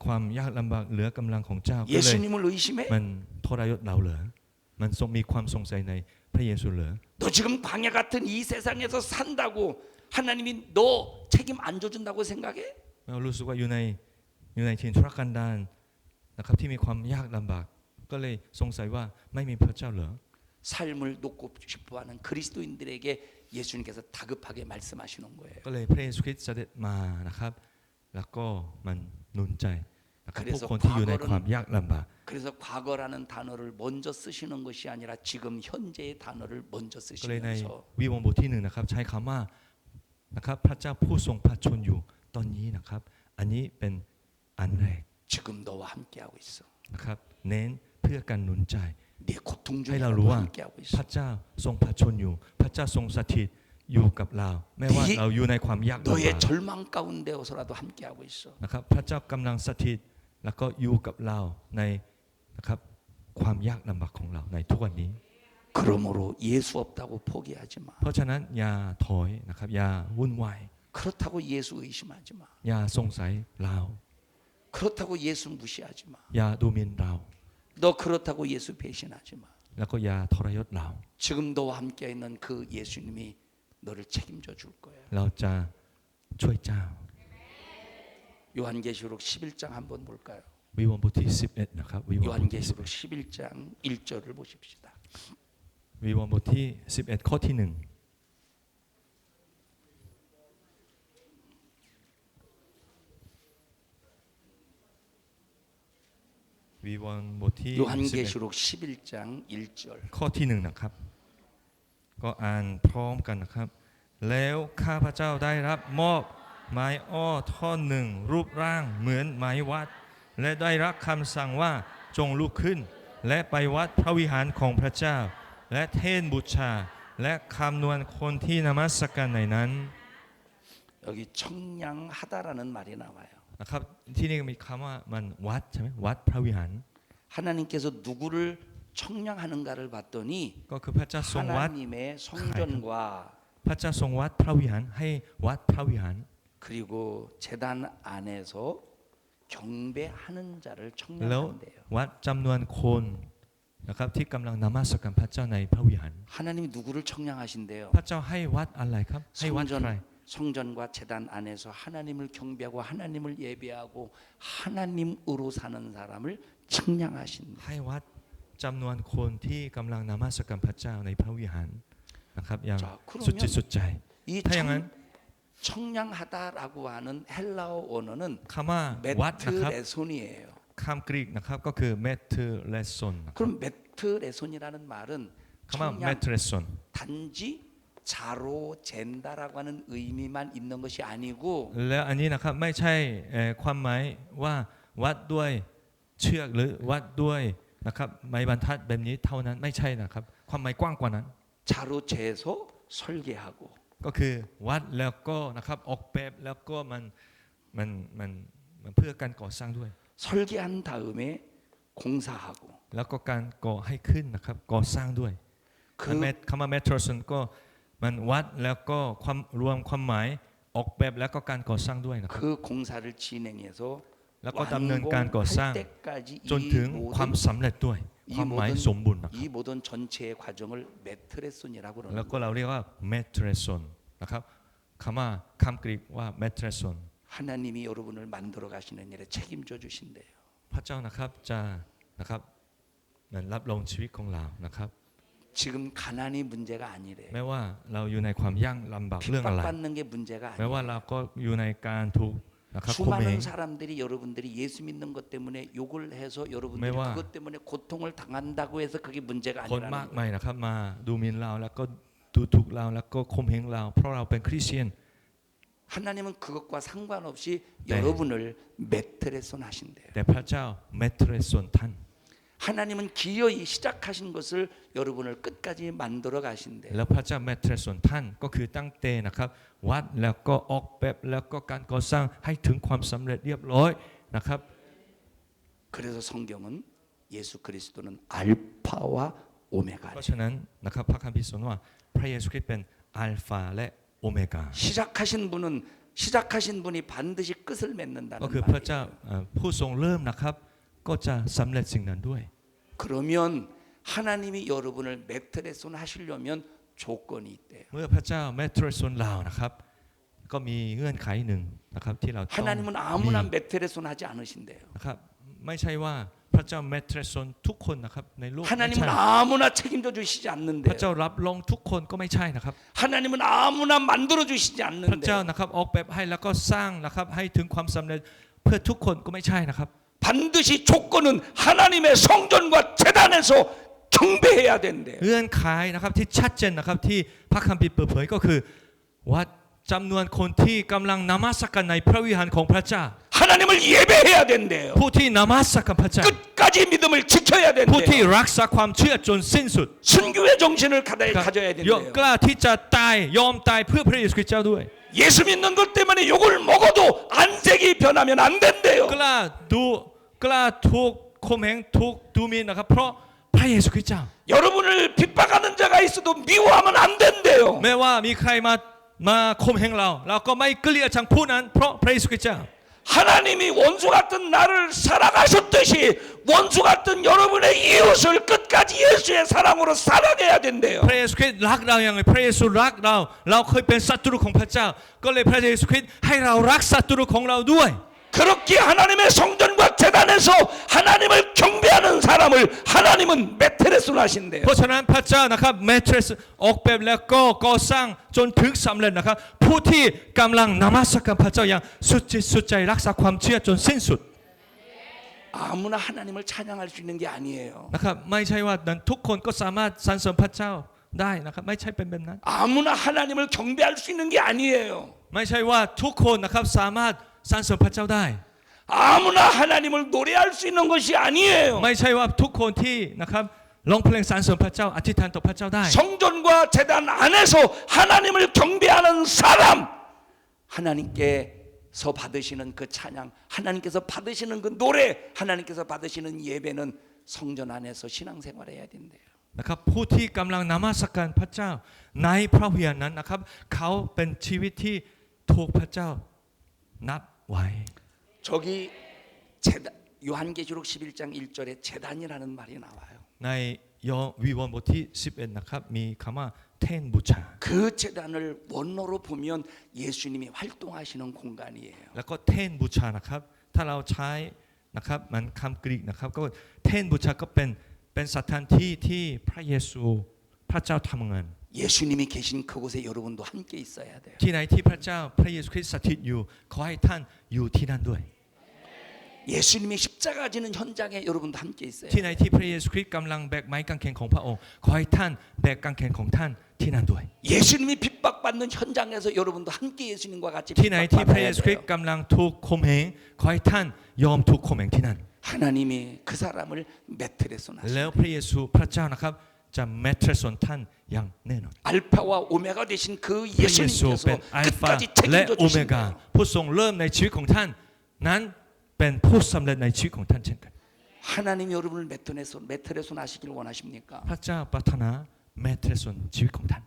วามยากลำบากเหลือกำลังของเจ้าก็เลย 예수님을 의심해? มันทรยศเราเหรอมันทรงมีความสงสัยในพระเยซูเหรอ 너 지금 광야 같은 이 세상에서 산다고 하나님이 너 책임 안 져준다고 생각해? เรารู้สึกว่าอยู่ในถิ่นทุรกันดารนะครับที่มีความยากลำบากก็เลยสงสัยว่าไม่มีพระเจ้าเหรอ 삶을 놓고 싶어하는 그리스도인들에게 예수님께서 다급하게 말씀하시는 거예요. ก็เลยพระเยซูคริสต์เสด็จมานะครับแล้วก็มันหนุนใจนะครับพวกคนที่อยู่ในความยากลำบาก 그래서 과거라는 단어를 먼저 쓰시는 것이 아니라 지금 현재의 단어를 먼저 ก็เลยใน 쓰시면서 วิวรณ์บทที่1นะครับใช้คำว่านะครับพระเจ้าผู้ทรงพระชนอยู่ตอนนี้นะครับอันนี้เป็นอันแรก 지금 너와 함께하고 있어. นะครับเน้นเพื่อการหนุนใจ 네 고통 ให้ 중에 เรารู้ 너와 ว่า 함께하고 พ 있어. ระเจ้าทรงพระชนอยู่ พระเจ้าทรงสถิตอยู่กับเราแม้ว่าเราอยู่ในความยากลำ 너의 บาก 절망 가운데서라도 함께하고 있어. นะครับพระเจ้ากำลังสถิตแล้วก็อยู่กับเราในนะครับความยากลำบากของเราในทุกวันนี้ 그러므로 예수 없다고 포기하지 마. เพราะฉะนั้นอย่าถอยนะครับอย่าวุ่นวาย 그렇다고 예수 의심하지 마. อย่าสงสัยเรา 그렇다고 예수 무시하지 마. อย่าดูหมิ่นเรา 너 그렇다고 예수 배신하지 마. แล้วก็อย่าทรยศเรา 지금 너와 함께 있는 그 예수님이 너를 책임져 줄 거야. เราจะช่วยเจ้า 요한계시록 11장 한번 볼까요? วิวรณ์บทที่11นะครับวิวรณ์บทที่ 요한계시록 11장 1절을 보십시다. วิวรณ์บทที่11ข้อที่1วิวรณ์บทที่11 요한계시록 11장 1절. ข้อที่1นะครับก็อ่านพร้อมกันนะครับแล้วข้าพเจ้าได้รับมอบไม้อ้อท่อนหนึ่งรูปร่างเหมือนไม้วัด และได้รับคำสั่งว่าจงลุกขึ้น และไปวัดพระวิหารของพระเจ้า และเทศน์บูชา และคำนวณคนที่นมัสการในนั้น 여기 청량하다라는 말이 나와요. นะครับที่นี่มีคำว่ามันวัดใช่ไหมวัดพระวิหาร 하나님께서 누구를 청량하는가를 봤더니 ก็คือพระเจ้าทรงวัด 하나님의 성전과 พระเจ้าทรงวัดพระวิหารให้วัดพระวิหาร 그리고 제단 안에서 경배하는 자를 แล้ว 청량한대요. วัดจำนวนคนนะครับที่กำลังนมัสการพระเจ้าในพระวิหาร 하나님이 누구를 청량하신대요. พระเจ้าให้วัดอะไรครับให้วัดใคร 성전과 제단 안에서 하나님을 경배하고 하나님을 예배하고 하나님으로 사는 사람을 청량하신다. ให้วัดจำนวนคนที่กำลังนมัสการพระเจ้าในพระวิหารนะครับอย่าง 자, 그러면 สุดจิตสุดใจ 이 ถ้าอย่างนั้น 청량하다라고 하는 헬라어 언어는 คำว่าวัดนะครับ 메트레손이에요. คำกรีกนะครับก็คือเมทเลซอน 그럼 메트레손이라는 말은 คำว่าเม 청량 ทเลซอน 단지 자로 잰다라고 하는 의미만 있는 것이 아니고 แล้วอันนี้นะครับไม่ใช่ความหมายว่าวัดด้วยเชือกหรือวัดด้วยนะครับไม้บรรทัดแบบนี้เท่านั้นไม่ใช่นะครับความหมายกว้างกว่านั้น 자로 재서 설계하고 ก็คือวัดแล้วก็นะครับออกแบบแล้วก็มันเพื่อการก่อสร้างด้วย 설계한 다음에 공사하고 แล้วก็การก่อให้ขึ้นนะครับก่อสร้างด้วย 그 คำว่าเมทรสันก็มันวัดแล้วก็ความรวมความหมายออกแบบแล้วก็การก่อสร้างด้วยนะครับ 그 공사를 진행해서 แล้วก็ดำเนินการก่อสร้าง 완공할 때까지 จนถึงความสำเร็จด้วย ความหมายสมบูรณ์นะครับ 이 모든 전체의 과정을 메트레손이라고 แล้ว 그러는 ก็ 거예요. เราเรียกว่าเมทรสันนะครับคำว่าคำกรีกว่าเมทรสัน 하나님이 여러분을 만들어 가시는 일에 책임져 주신대요. พระเจ้านะครับจะนะครับเหมือนรับรองชีวิตของเรานะครับ 지금 가난이 문제가 아니래요. แม้ว่าเราอยู่ในความยากลำบากเรื่องอะไร 핍박받는 게 문제가 แม้ 아니에요. ว่าเราก็อยู่ในการถูกนะครับข่มเหง 수많은 사람들이 여러분들이 예수 믿는 것 때문에 욕을 해서 여러분들이 매와 그것 때문에 고통을 당한다고 해서 그게 문제가 คนมาก 아니라는 มาย 거예요. นะครับมาดูหมิ่นเราแล้วก็ดูถูกเราแล้วก็ข่มเหงเราเพราะเราเป็นคริสเตียน 하나님은 그것과 상관없이 네. 여러분을 메트레손 하신대요. แต่พระเจ้าเมตรส่วนท่าน 하나님은 기어이 시작하신 것을 여러분을 끝까지 만들어 가신대요. แล้วพระเจ้าเมตรส่วนท่านก็คือตั้งแต่นะครับวัดแล้วก็ออกแบบแล้วก็การก่อสร้างให้ถึงความสำเร็จเรียบร้อยนะครับ 그래서 성경은 예수 그리스도는 알파와 เพราะ 오메가래요. ฉะนั้นนะครับพระคัมภีร์สอนว่าพระเยซูคริสต์เป็นอัลฟาและโอเมกา 시작하신 분이 반드시 끝을 맺는다는 ก็คือพระเจ้า 말이에요. ผู้ทรงเริ่มนะครับก็จะสำเร็จสิ่งนั้นด้วย 그러면 하나님이 여러분을 메트레손 하시려면 조건이 있대요. เมื่อพระเจ้าเมตรส่วนเรานะครับก็มีเงื่อนไขหนึ่งนะครับที่เราต้อง 하나님은 มี 아무나 메트레손 하지 않으신대요. นะครับไม่ใช่ว่าพระเจ้าเมตรส่วนทุกคนนะครับในโลกไม่ 하나님은 ใช่ 아무나 책임져 주시지 พระ 않는데요. เจ้ารับรองทุกคนก็ไม่ใช่นะครับ 하나님은 아무나 만들어 주시지 พระเจ้า 않는데요. นะครับออกแบบให้แล้วก็สร้างนะครับให้ถึงความสำเร็จเพื่อทุกคนก็ไม่ใช่นะครับ 반드시 조건은 하나님의 성전과 제단에서 경배해야 된대요. เงื่อนไขนะครับที่ชัดเจนนะครับที่พระคัมภีร์เปิดเผยก็คือว่าจำนวนคนที่กำลังนมัสการในพระวิหารของพระเจ้า 하나님을 예배해야 된대요. ผู้ที่นมัสการพระเจ้า 끝까지 믿음을 지켜야 ผู้ที่ 된대요. รักษาความเชื่อจนสิ้นสุด 순교의 정신을 가져야 ย 된대요. กล้าที่จะตายยอมตายเพื่อพระเยซูคริสต์เจ้าด้วย 예수 믿는 것 때문에 욕을 먹어도 안색이 변하면 안 된대요. กล้าถูกข่มเหงถูกดูหมิ่นนะครับเพราะพระเยซูคริสต์เจ้า 여러분을 핍박하는 자가 있어도 미워하면 안 된대요. แม้ว่ามีใครมาข่มเหงเราก็ไม่เกลียดชังผู้นั้นเพราะพระเยซูคริสต์เจ้า 하나님이 원수 같은 나를 사랑하셨듯이 원수 같은 여러분의 이웃을 끝까지 예수의 사랑으로 사랑해야 된대요. พระเยซูคริสต์รักเราอย่างไรพระเยซูรักเราเคยเป็นศัตรูของพระเจ้าก็เลยพระเยซูคริสต์ให้เรารักศัตรูของเราด้วย 그렇게 하나님의 성전과 제단에서 하나님을 경배하는 사람을 하나님은 메테레손 하신대요. เพราะฉะนั้นพระเจ้านะครับเมตรออกแบบแล้วก็ก่อสร้างจนถึงสำเร็จนะครับผู้ที่กำลังนมัสการพระเจ้าอย่างสุดจิตสุดใจรักษาความเชื่อจนสิ้นสุด 아무나 하나님을 찬양할 수 있는 게 아니에요. นะครับไม่ใช่ว่าทุกคนก็สามารถสรรเสริญพระเจ้าได้นะครับไม่ใช่เป็นแบบนั้น 아무나 하나님을 경배할 수 있는 게 아니에요. ไม่ใช่ว่าทุกคนนะครับสามารถสรรเสริญพระเจ้าได้ 아무나 하나님을 노래할 수 있는 것이 아니에요. ไม่ใช่ว่าทุกคนที่นะครับร้องเพลงสรรเสริญพระเจ้าอธิษฐานต่อพระเจ้าได้ 성전과 제단 안에서 하나님을 경배하는 사람 하나님께서 받으시는 그 찬양 하나님께서 받으시는 그 노래 하나님께서 받으시는 예배는 성전 안에서 신앙생활해야 된대요. นะครับผู้ที่กำลังนมัสการพระเจ้าในพระวิหารนั้นนะครับเขาเป็นชีวิตที่ถูกพระเจ้านับไว้ 저기 제단 요한계시록 11장 1절에 제단이라는 말이 나와요. ในวิวรณ์บทที่11นะครับมีคำว่าแท่นบูชา 그 제단을 원어로 보면 예수님이 활동하시는 공간이에요. แล้วก็แท่นบูชานะครับถ้าเราใช้นะครับมันคำกรีกนะครับก็แท่นบูชาก็เป็นสถานที่ที่พระเยซูพระเจ้าทำงาน 예수님이 계신 그곳에 여러분도 함께 있어야 돼요. ที่ไหนที่พระเจ้าพระเยซูคริสต์สถิตอยู่ขอให้ท่านอยู่ที่นั่นด้วย 예수님이 십자가 지는 현장에 여러분도 함께 있어요. ที่ไหนที่พระเยซูคริสต์กำลังแบกไม้กางเขนของพระองค์ขอให้ท่านแบกกางเขนของท่านที่นั่นด้วย 예수님이 핍박받는 현장에서 여러분도 함께 예수님과 같이 ที่ไหนที่พระเย 핍박받아야 ซูคริส 돼요. ต์กำลังถูกข่มเหงขอให้ท่านยอมถูกข่มเหงที่นั่น 하나님이 그 사람을 메트레손 แล้ว 하시고 พระเยซูพระเจ้านะครับจะเมตรสนท่านอย่างแน่นอน 알파와 오메가 되신 그 พระเยซูเป็น 예수님께서 อัลฟา 끝까지 และ 책임져 โอเมกา 주신다. ผู้ทรงเริ่มในชีวิตของท่านนั้นเป็นผู้สำเร็จในชีวิตของท่านเช่นกัน 하나님 여러분을 메트레손 하시길 원하십니까? พระเจ้าปรารถนาเมตรสนชีวิตของท่าน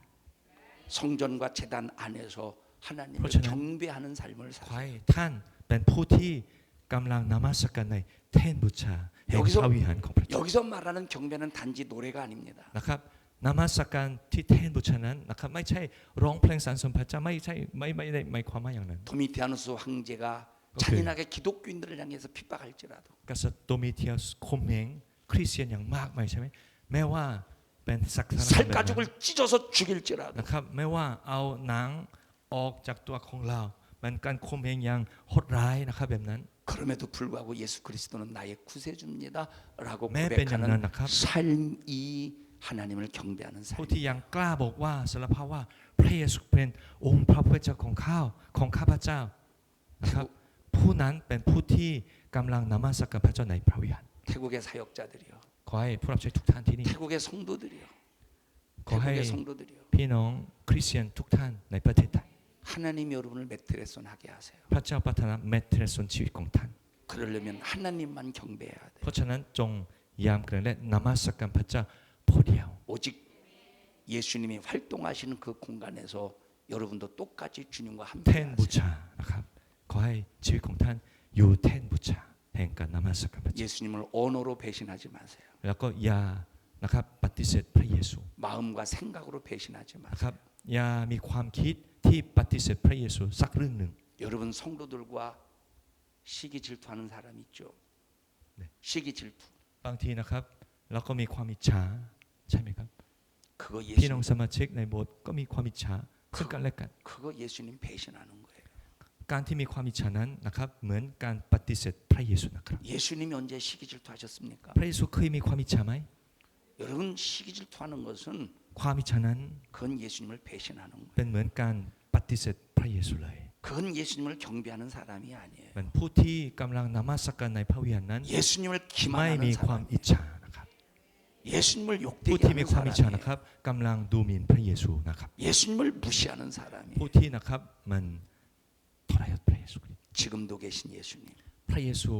성전과 제단 안에서 하나님을 그렇잖아요. 경배하는 삶을 ขอ 살아요. ให้ท่านเป็นผู้ที่กำลังนมัสการในแท่นบูชาแห่งพระวิหารของพระเจ้า 여기서 말하는 경배는 단지 노래가 아닙니다. นะครับนมัสการที่แท่นบูชานั้นนะครับไม่ใช่ร้องเพลงสรรเสริญพระเจ้าไม่ได้หมายความว่าอย่างนั้น 도미티아누스 황제가 오케이. 잔인하게 기독교인들을 향해서 핍박할지라도 กษัตริย์โดมิเทียัสข่มเหงคริสเตียนอย่างมากมายใช่ไหมแม้ว่าเป็นศักดิ์ศาสนาแบบนั้น 살가죽을 찢어서 죽일지라도 นะครับไม่ว่าเอาหนังออกจากตัวของเรามันการข่มเหงอย่างโหดร้ายนะครับแบบนั้น 그럼에도 불구하고 예수 그리스도는 나의 구세주입니다라고 매 고백하는 빼냐면 낙합. 삶이 하나님을 경배하는 ผู้ 삶. ที่ยังกล้าบอกว่าสารภาพว่าพระเยซูเป็นองค์พระผู้เป็นเจ้าของข้าพเจ้านะครับผู้นั้นเป็นผู้ที่กำลังนมัสการพระเจ้าในพระวิหาร 태국의 사역자들이요. ขอให้ผู้รับใช้ทุกท่านที่นี่ 태국의 성도들이요. ขอให้ 태국의 성도들이요. พี่น้องคริสเตียนทุกท่านในประเทศไทย 하나님 여러분을 메트레손 하게 하세요. พระเจ้าประทานเมตตาส่วนชีวิตของท่าน 그러려면 하나님만 경배해야 돼. เพราะฉะนั้นจงยามเกรงและนมัสการพระเจ้าผู้เดียว 오직 예수님이 활동하시는 그 공간에서 여러분도 똑같이 주님과 แท่น 함께 บู 하세요. ชานะครับขอให้ชีวิตของท่านอยู่แท่นบูชาแห่งการนมัสการพระเจ้า 예수님을 언어로 배신하지 마세요. แล้วก็อย่านะครับปฏิเสธพระเยซู 마음과 생각으로 배신하지 นะ 마세요. ครับอย่ามีความคิดที่ปฏิเสธพระเยซูสักเรื่องหนึ่ง 여러분 성도들과 시기 질투하는 사람 있죠. 네. 시기 질투. บางทีนะครับเราก็มีความอิจฉาใช่ไหมครับ 그거 พี่น้อง 예수님 สมาชิกในโบสถ์ก็มีความอิจฉาซึ่งกันและกัน 그거 예수님 배신하는 거예요. การที่มีความอิจฉานั้นนะครับเหมือนการปฏิเสธพระเยซูนะครับ 예수님이 언제 시기 질투하셨습니까? พระเยซูเคยมีความอิจฉาไหม 여러분 시기 질투하는 것은 ความอิจฉานั้น 그건 예수님을 배신하는 거예요. เป็นเหมือนการปฏิเสธพระเยซูเลย 그건 예수님을 경배하는 사람이 아니에요. เป็นผู้ที่กำลังนมัสการในพระวิหารนั้น 예수님을 ไม่มี 기만하는 ความ 사람. อิจฉานะครับ 예수님을 ผู้ 욕되게 ที่มี 하는 ความอิจฉา 사람이에요. นะครับกำลังดูหมิ่นพระเยซูนะครับ 예수님을 무시하는 사람이에요. ผู้ที่นะครับมันทรยศพระเยซูคริสต์ 지금도 계신 예수님. พระเยซู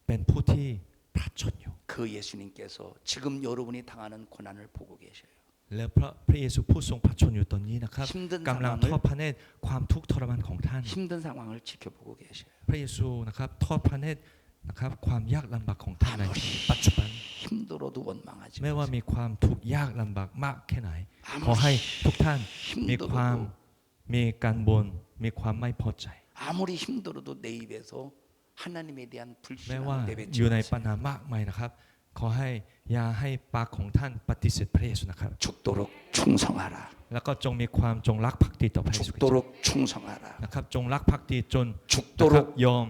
เป็นผู้ที่พระชนอยู่ 그 예수님께서 지금 여러분이 당하는 고난을 보고 계셔요. และพระเยซูผู้ทรงพระชนอยู่ตอนนี้นะครับ 힘든 กำลัง 상황을 ทอดพระเนตรความทุกข์ทรมานของท่าน 힘든 상황을 지켜보고 계셔요. พระเยซูนะครับทอดพระเนตรนะครับความยากลำบากของท่านในปัจจุบัน 힘들어도 원망하지 ไม่ว่า 마세요. มีความทุกข์ยากลำบากมากแค่ไหน ขอให้ทุกท่านมีความ 힘들어도 มีการบ่นมีความไม่พอใจ 아무리 힘들어도 내 입에서 하나님에 대한 แม้ว่า 불신을 내뱉지 อยู่ในปัญ 마세요. หามากมายนะครับ ขอให้อย่าให้ปากของท่านปฏิเสธพระเยซูนะครับ 죽도록 충성하라. แล้วก็จงมีความจงรักภักดีต่อพระเยซูคริสต์ 죽도록 충성하라. นะครับจงรักภักดีจนนะครับ 죽도록 ยอม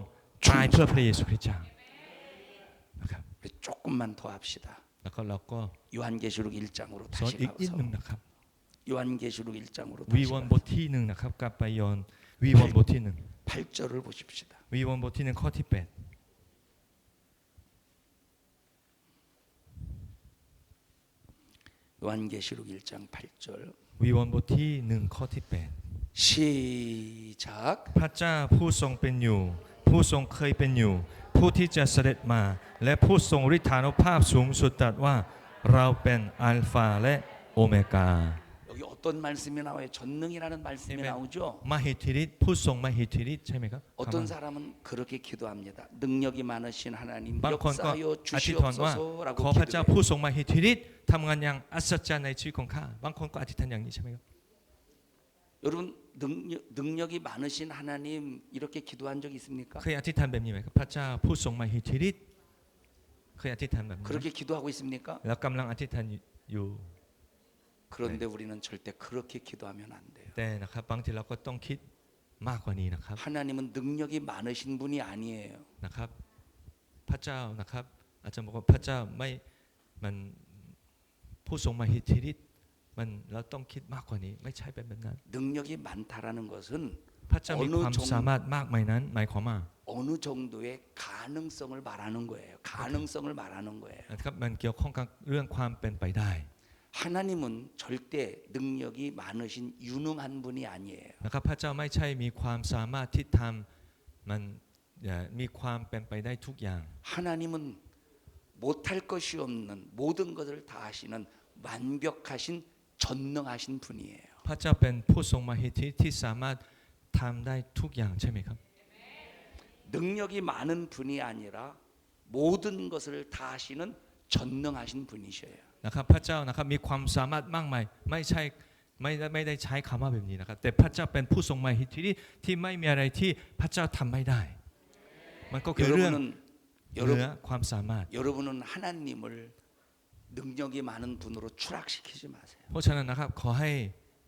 ตายเพื่อพระเยซูคริสต์เจ้านะครับ 조금만 더 합시다. แล้วก็เราก็ 요한계시록 1장으로 สอน 다시 อีกนิด 가서 นึงนะครับ 요한계시록 1장으로 วี 다시 วอน 가서 บทที่หนึ่งนะครับกลับไปยอนวีวอนบทที่หนึ่ง 8절을 보십시다. วีวอนบทที่หนึ่งข้อที่ 요한계시록 1장 8절 8วีวอนบทที่หนึ่งข้อที่ 시작 8พระเจ้าผู้ทรงเป็นอยู่ผู้ทรงเคยเป็นอยู่ ผู้ที่จะเสด็จมา และผู้ทรงฤทธานุภาพสูงสุดตรัสว่าเราเป็นอัลฟาและโอเมกา 여기 어떤 말씀이 나와요? 전능이라는 말씀이 아멘. 나오죠. มหิทธิฤทธิ์ผู้ทรงมหิทธิฤทธิ์ใช่ไหมครับ 어떤 사람은 그렇게 기도합니다. 능력이 많으신 하나님 บางคนก็ 역사하여 อธิษฐานว่า 주시옵소서라고 ขอพระเจ้า 기도해요. ผู้ทรงมหิทธิฤทธิ์ทำงานอย่างอัศจรรย์ในชีวิตของข้าบางคนก็อธิษฐานอย่างนี้ใช่ไหมครับ 여러분 능력이 많으신 하나님 이렇게 기도한 적 있습니까? เคยอธิษฐานแบบนี้ไหมครับพระเจ้าผู้ทรงมหิทธิฤทธิ์เคยอธิษฐานแบบนี้ไหม 그렇게 기도하고 있습니까? แล้วกำลังอธิษฐานอยู่ 그런데 우리는 절대 그렇게 기도하면 안 돼요. แต่นะครับบางทีเราก็ต้องคิดมากกว่านี้นะครับ 하나님은 능력이 많으신 분이 아니에요. นะครับพระเจ้านะครับอาจารย์บอกว่าพระเจ้าไม่มันผู้ทรงมหิทธิฤทธิ์มันเราต้องคิดมากกว่านี้ไม่ใช่เป็นแบบนั้น 능력이 많다라는 것은 พระเจ้ามีความสามารถมากมายนั้นหมายความว่า 어느 정도의 가능성을 말하는 거예요. 가능성을 말하는 거예요. นะครับมันเกี่ยวข้องกับเรื่องความเป็นไปได้ 하나님은 절대 능력이 많으신 유능한 분이 아니에요. นะครับพระเจ้าไม่ใช่มีความสามารถที่ทำมันมีความเป็นไปได้ทุกอย่าง 하나님은 못할 것이 없는 모든 것을 다 하시는 완벽하신 전능하신 분이에요. พระเจ้าเป็นผู้ทรงมหิทธิที่สามารถทำได้ทุกอย่างใช่ไหมครับ 능력이 많은 분이 아니라 모든 것을 다 하시는 전능하신 분이셔요. นะครับพระเจ้านะครับมีความสามารถมากมายไม่ได้ใช้คำว่าแบบนี้นะครับแต่พระเจ้าเป็นผู้ทรงมหิทธิที่ไม่มีอะไรที่พระเจ้าทำไม่ได้ มันก็คือเรื่องเหนือความสามารถ 여러분은 하나님을 능력이 많은 분으로 추락시키지 마세요. เพราะฉะนั้นนะครับขอให้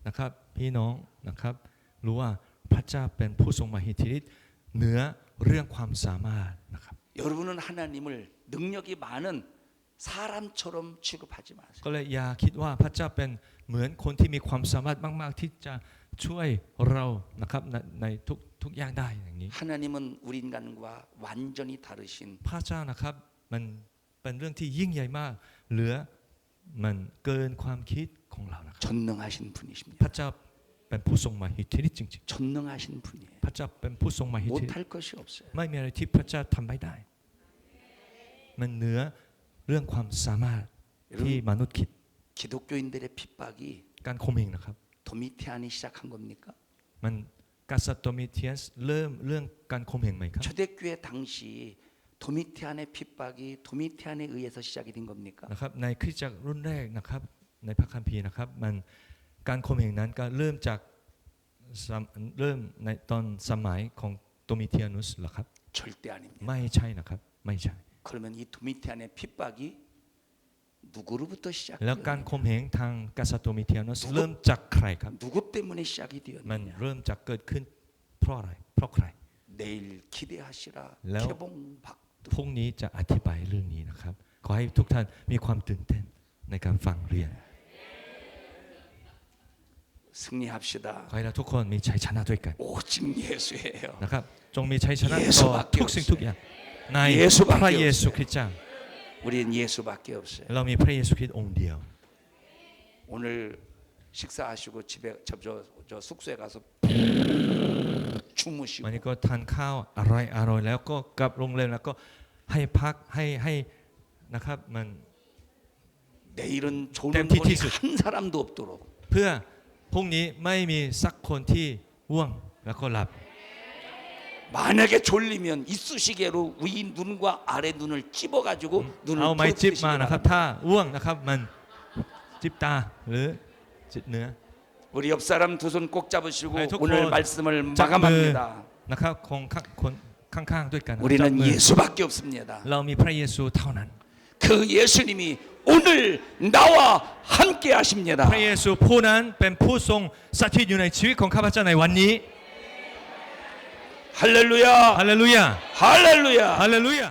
นะครับพี่น้องนะครับรู้ว่าพระเจ้าเป็นผู้ทรงมหิทธิเหนือเรื่องความสามารถนะครับ 여러분은 하나님을 능력이 많은 사람처럼 취급하지 마세요. ก็เลยอย่าคิดว่าพระเจ้าเป็นเหมือนคนที่มีความสามารถมากๆที่จะช่วยเรานะครับในทุกอย่างได้อย่างนี้ 하나님은 우리 인간과 완전히 다르신 พระเจ้านะครับมันเป็นเรื่องที่ยิ่งใหญ่มากเหลือมันเกินความคิดของเรานะครับ 전능하신 분이십니다. พระเจ้าเป็นผู้ทรงมหิทธิฤทธิ์จริง 전능하신 분이에요. ๆพระเจ้าเป็นผู้ทรงมหิทธิฤทธิ์ 못할 것이 없어요. ไม่มีอะไรที่พระเจ้าทำไม่ได้ มันเหนือเรื่องความสามารถที่มนุษย์คิด 기독교인들의 핍박이 การข่มเหงนะครับ 도미티안이 시작한 겁니까? มันกษัตริย์โดมิเทียสเริ่มเรื่องการข่มเหงไหมครับ 초대교회 당시 도미티안의 핍박이 도미티안에 의해서 시작이 된 겁니까? นะครับในคริสตจักรรุ่นแรกนะครับในพระคัมภีร์นะครับมันการข่มเหงนั้นก็เริ่มในตอนสมัยของโดมิเทียนุสเหรอครับ 절대 아닙니다. ไม่ใช่นะครับไม่ใช่ 그러면 이 도미티안의 핍박이 누구로부터 แล้วการ 시작되었냐? ข่มเหงทางกษัตริย์โดมิเทียนุสเริ่มจากใครครับ 누구 때문에 시작이 มัน 되었느냐? เริ่มจากเกิดขึ้นเพราะอะไรเพราะใคร 내일 기대하시라.แล้ว 개봉박두. พรุ่งนี้จะอธิบายเรื่องนี้นะครับขอให้ทุกท่านมีความตื่นเต้นในการฟังเรียน 승리합시다. ขอให้เราทุกคนมีชัยชนะด้วยกัน 오직 예수예요. นะครับจงมีชัยชนะ เยซู ต่อ บักเกี่ยว ทุกสิ่งทุกอย่างใน เยซูบัก พระ เกี่ยว เยซูคริสต์เจ้า 우리는 예수밖에 없어요. เรามีพระเยซูคริสต์องค์เดียว 오늘 식사하시고 집에 저 숙소에 가서 주무시고 วันนี้ก็ทานข้าวอร่อยแล้วก็กลับโรงแรมแล้วก็ให้พักให้นะครับมัน 내일은 조는 땜 분이 티티스. 한 사람도 없도록 เพื่อพรุ่งนี้ไม่มีสักคนที่ว่วงแล้วก็หลับ 만약에 졸리면 이쑤시개로 위 눈과 아래 눈을 찝어가지고 눈을 เอาไม้จิ้ม 부러뜨리시기 มานะครับ 바랍니다. ถ้าว่วงนะครับมันจิ้มตาหรือจิ้มเนื้อ 우리 옆 사람 두 손 꼭 잡으시고 아니, 저 오늘 거- 말씀을 จับมือ 마감합니다. นะครับคนข้างๆด้วยกันจับ 우리는 มือ 예수밖에 없습니다. เรามีพระเยซูเท่านั้น 그 예수님이 오늘 나와 함께 하십니다. พระเยซูผู้นั้นเป็นผู้ทรงสถิตอยู่ในชีวิตของข้าพเจ้าในวันนี้ 할렐루야. ฮาเลลูยา 할렐루야. ฮาเลลูยา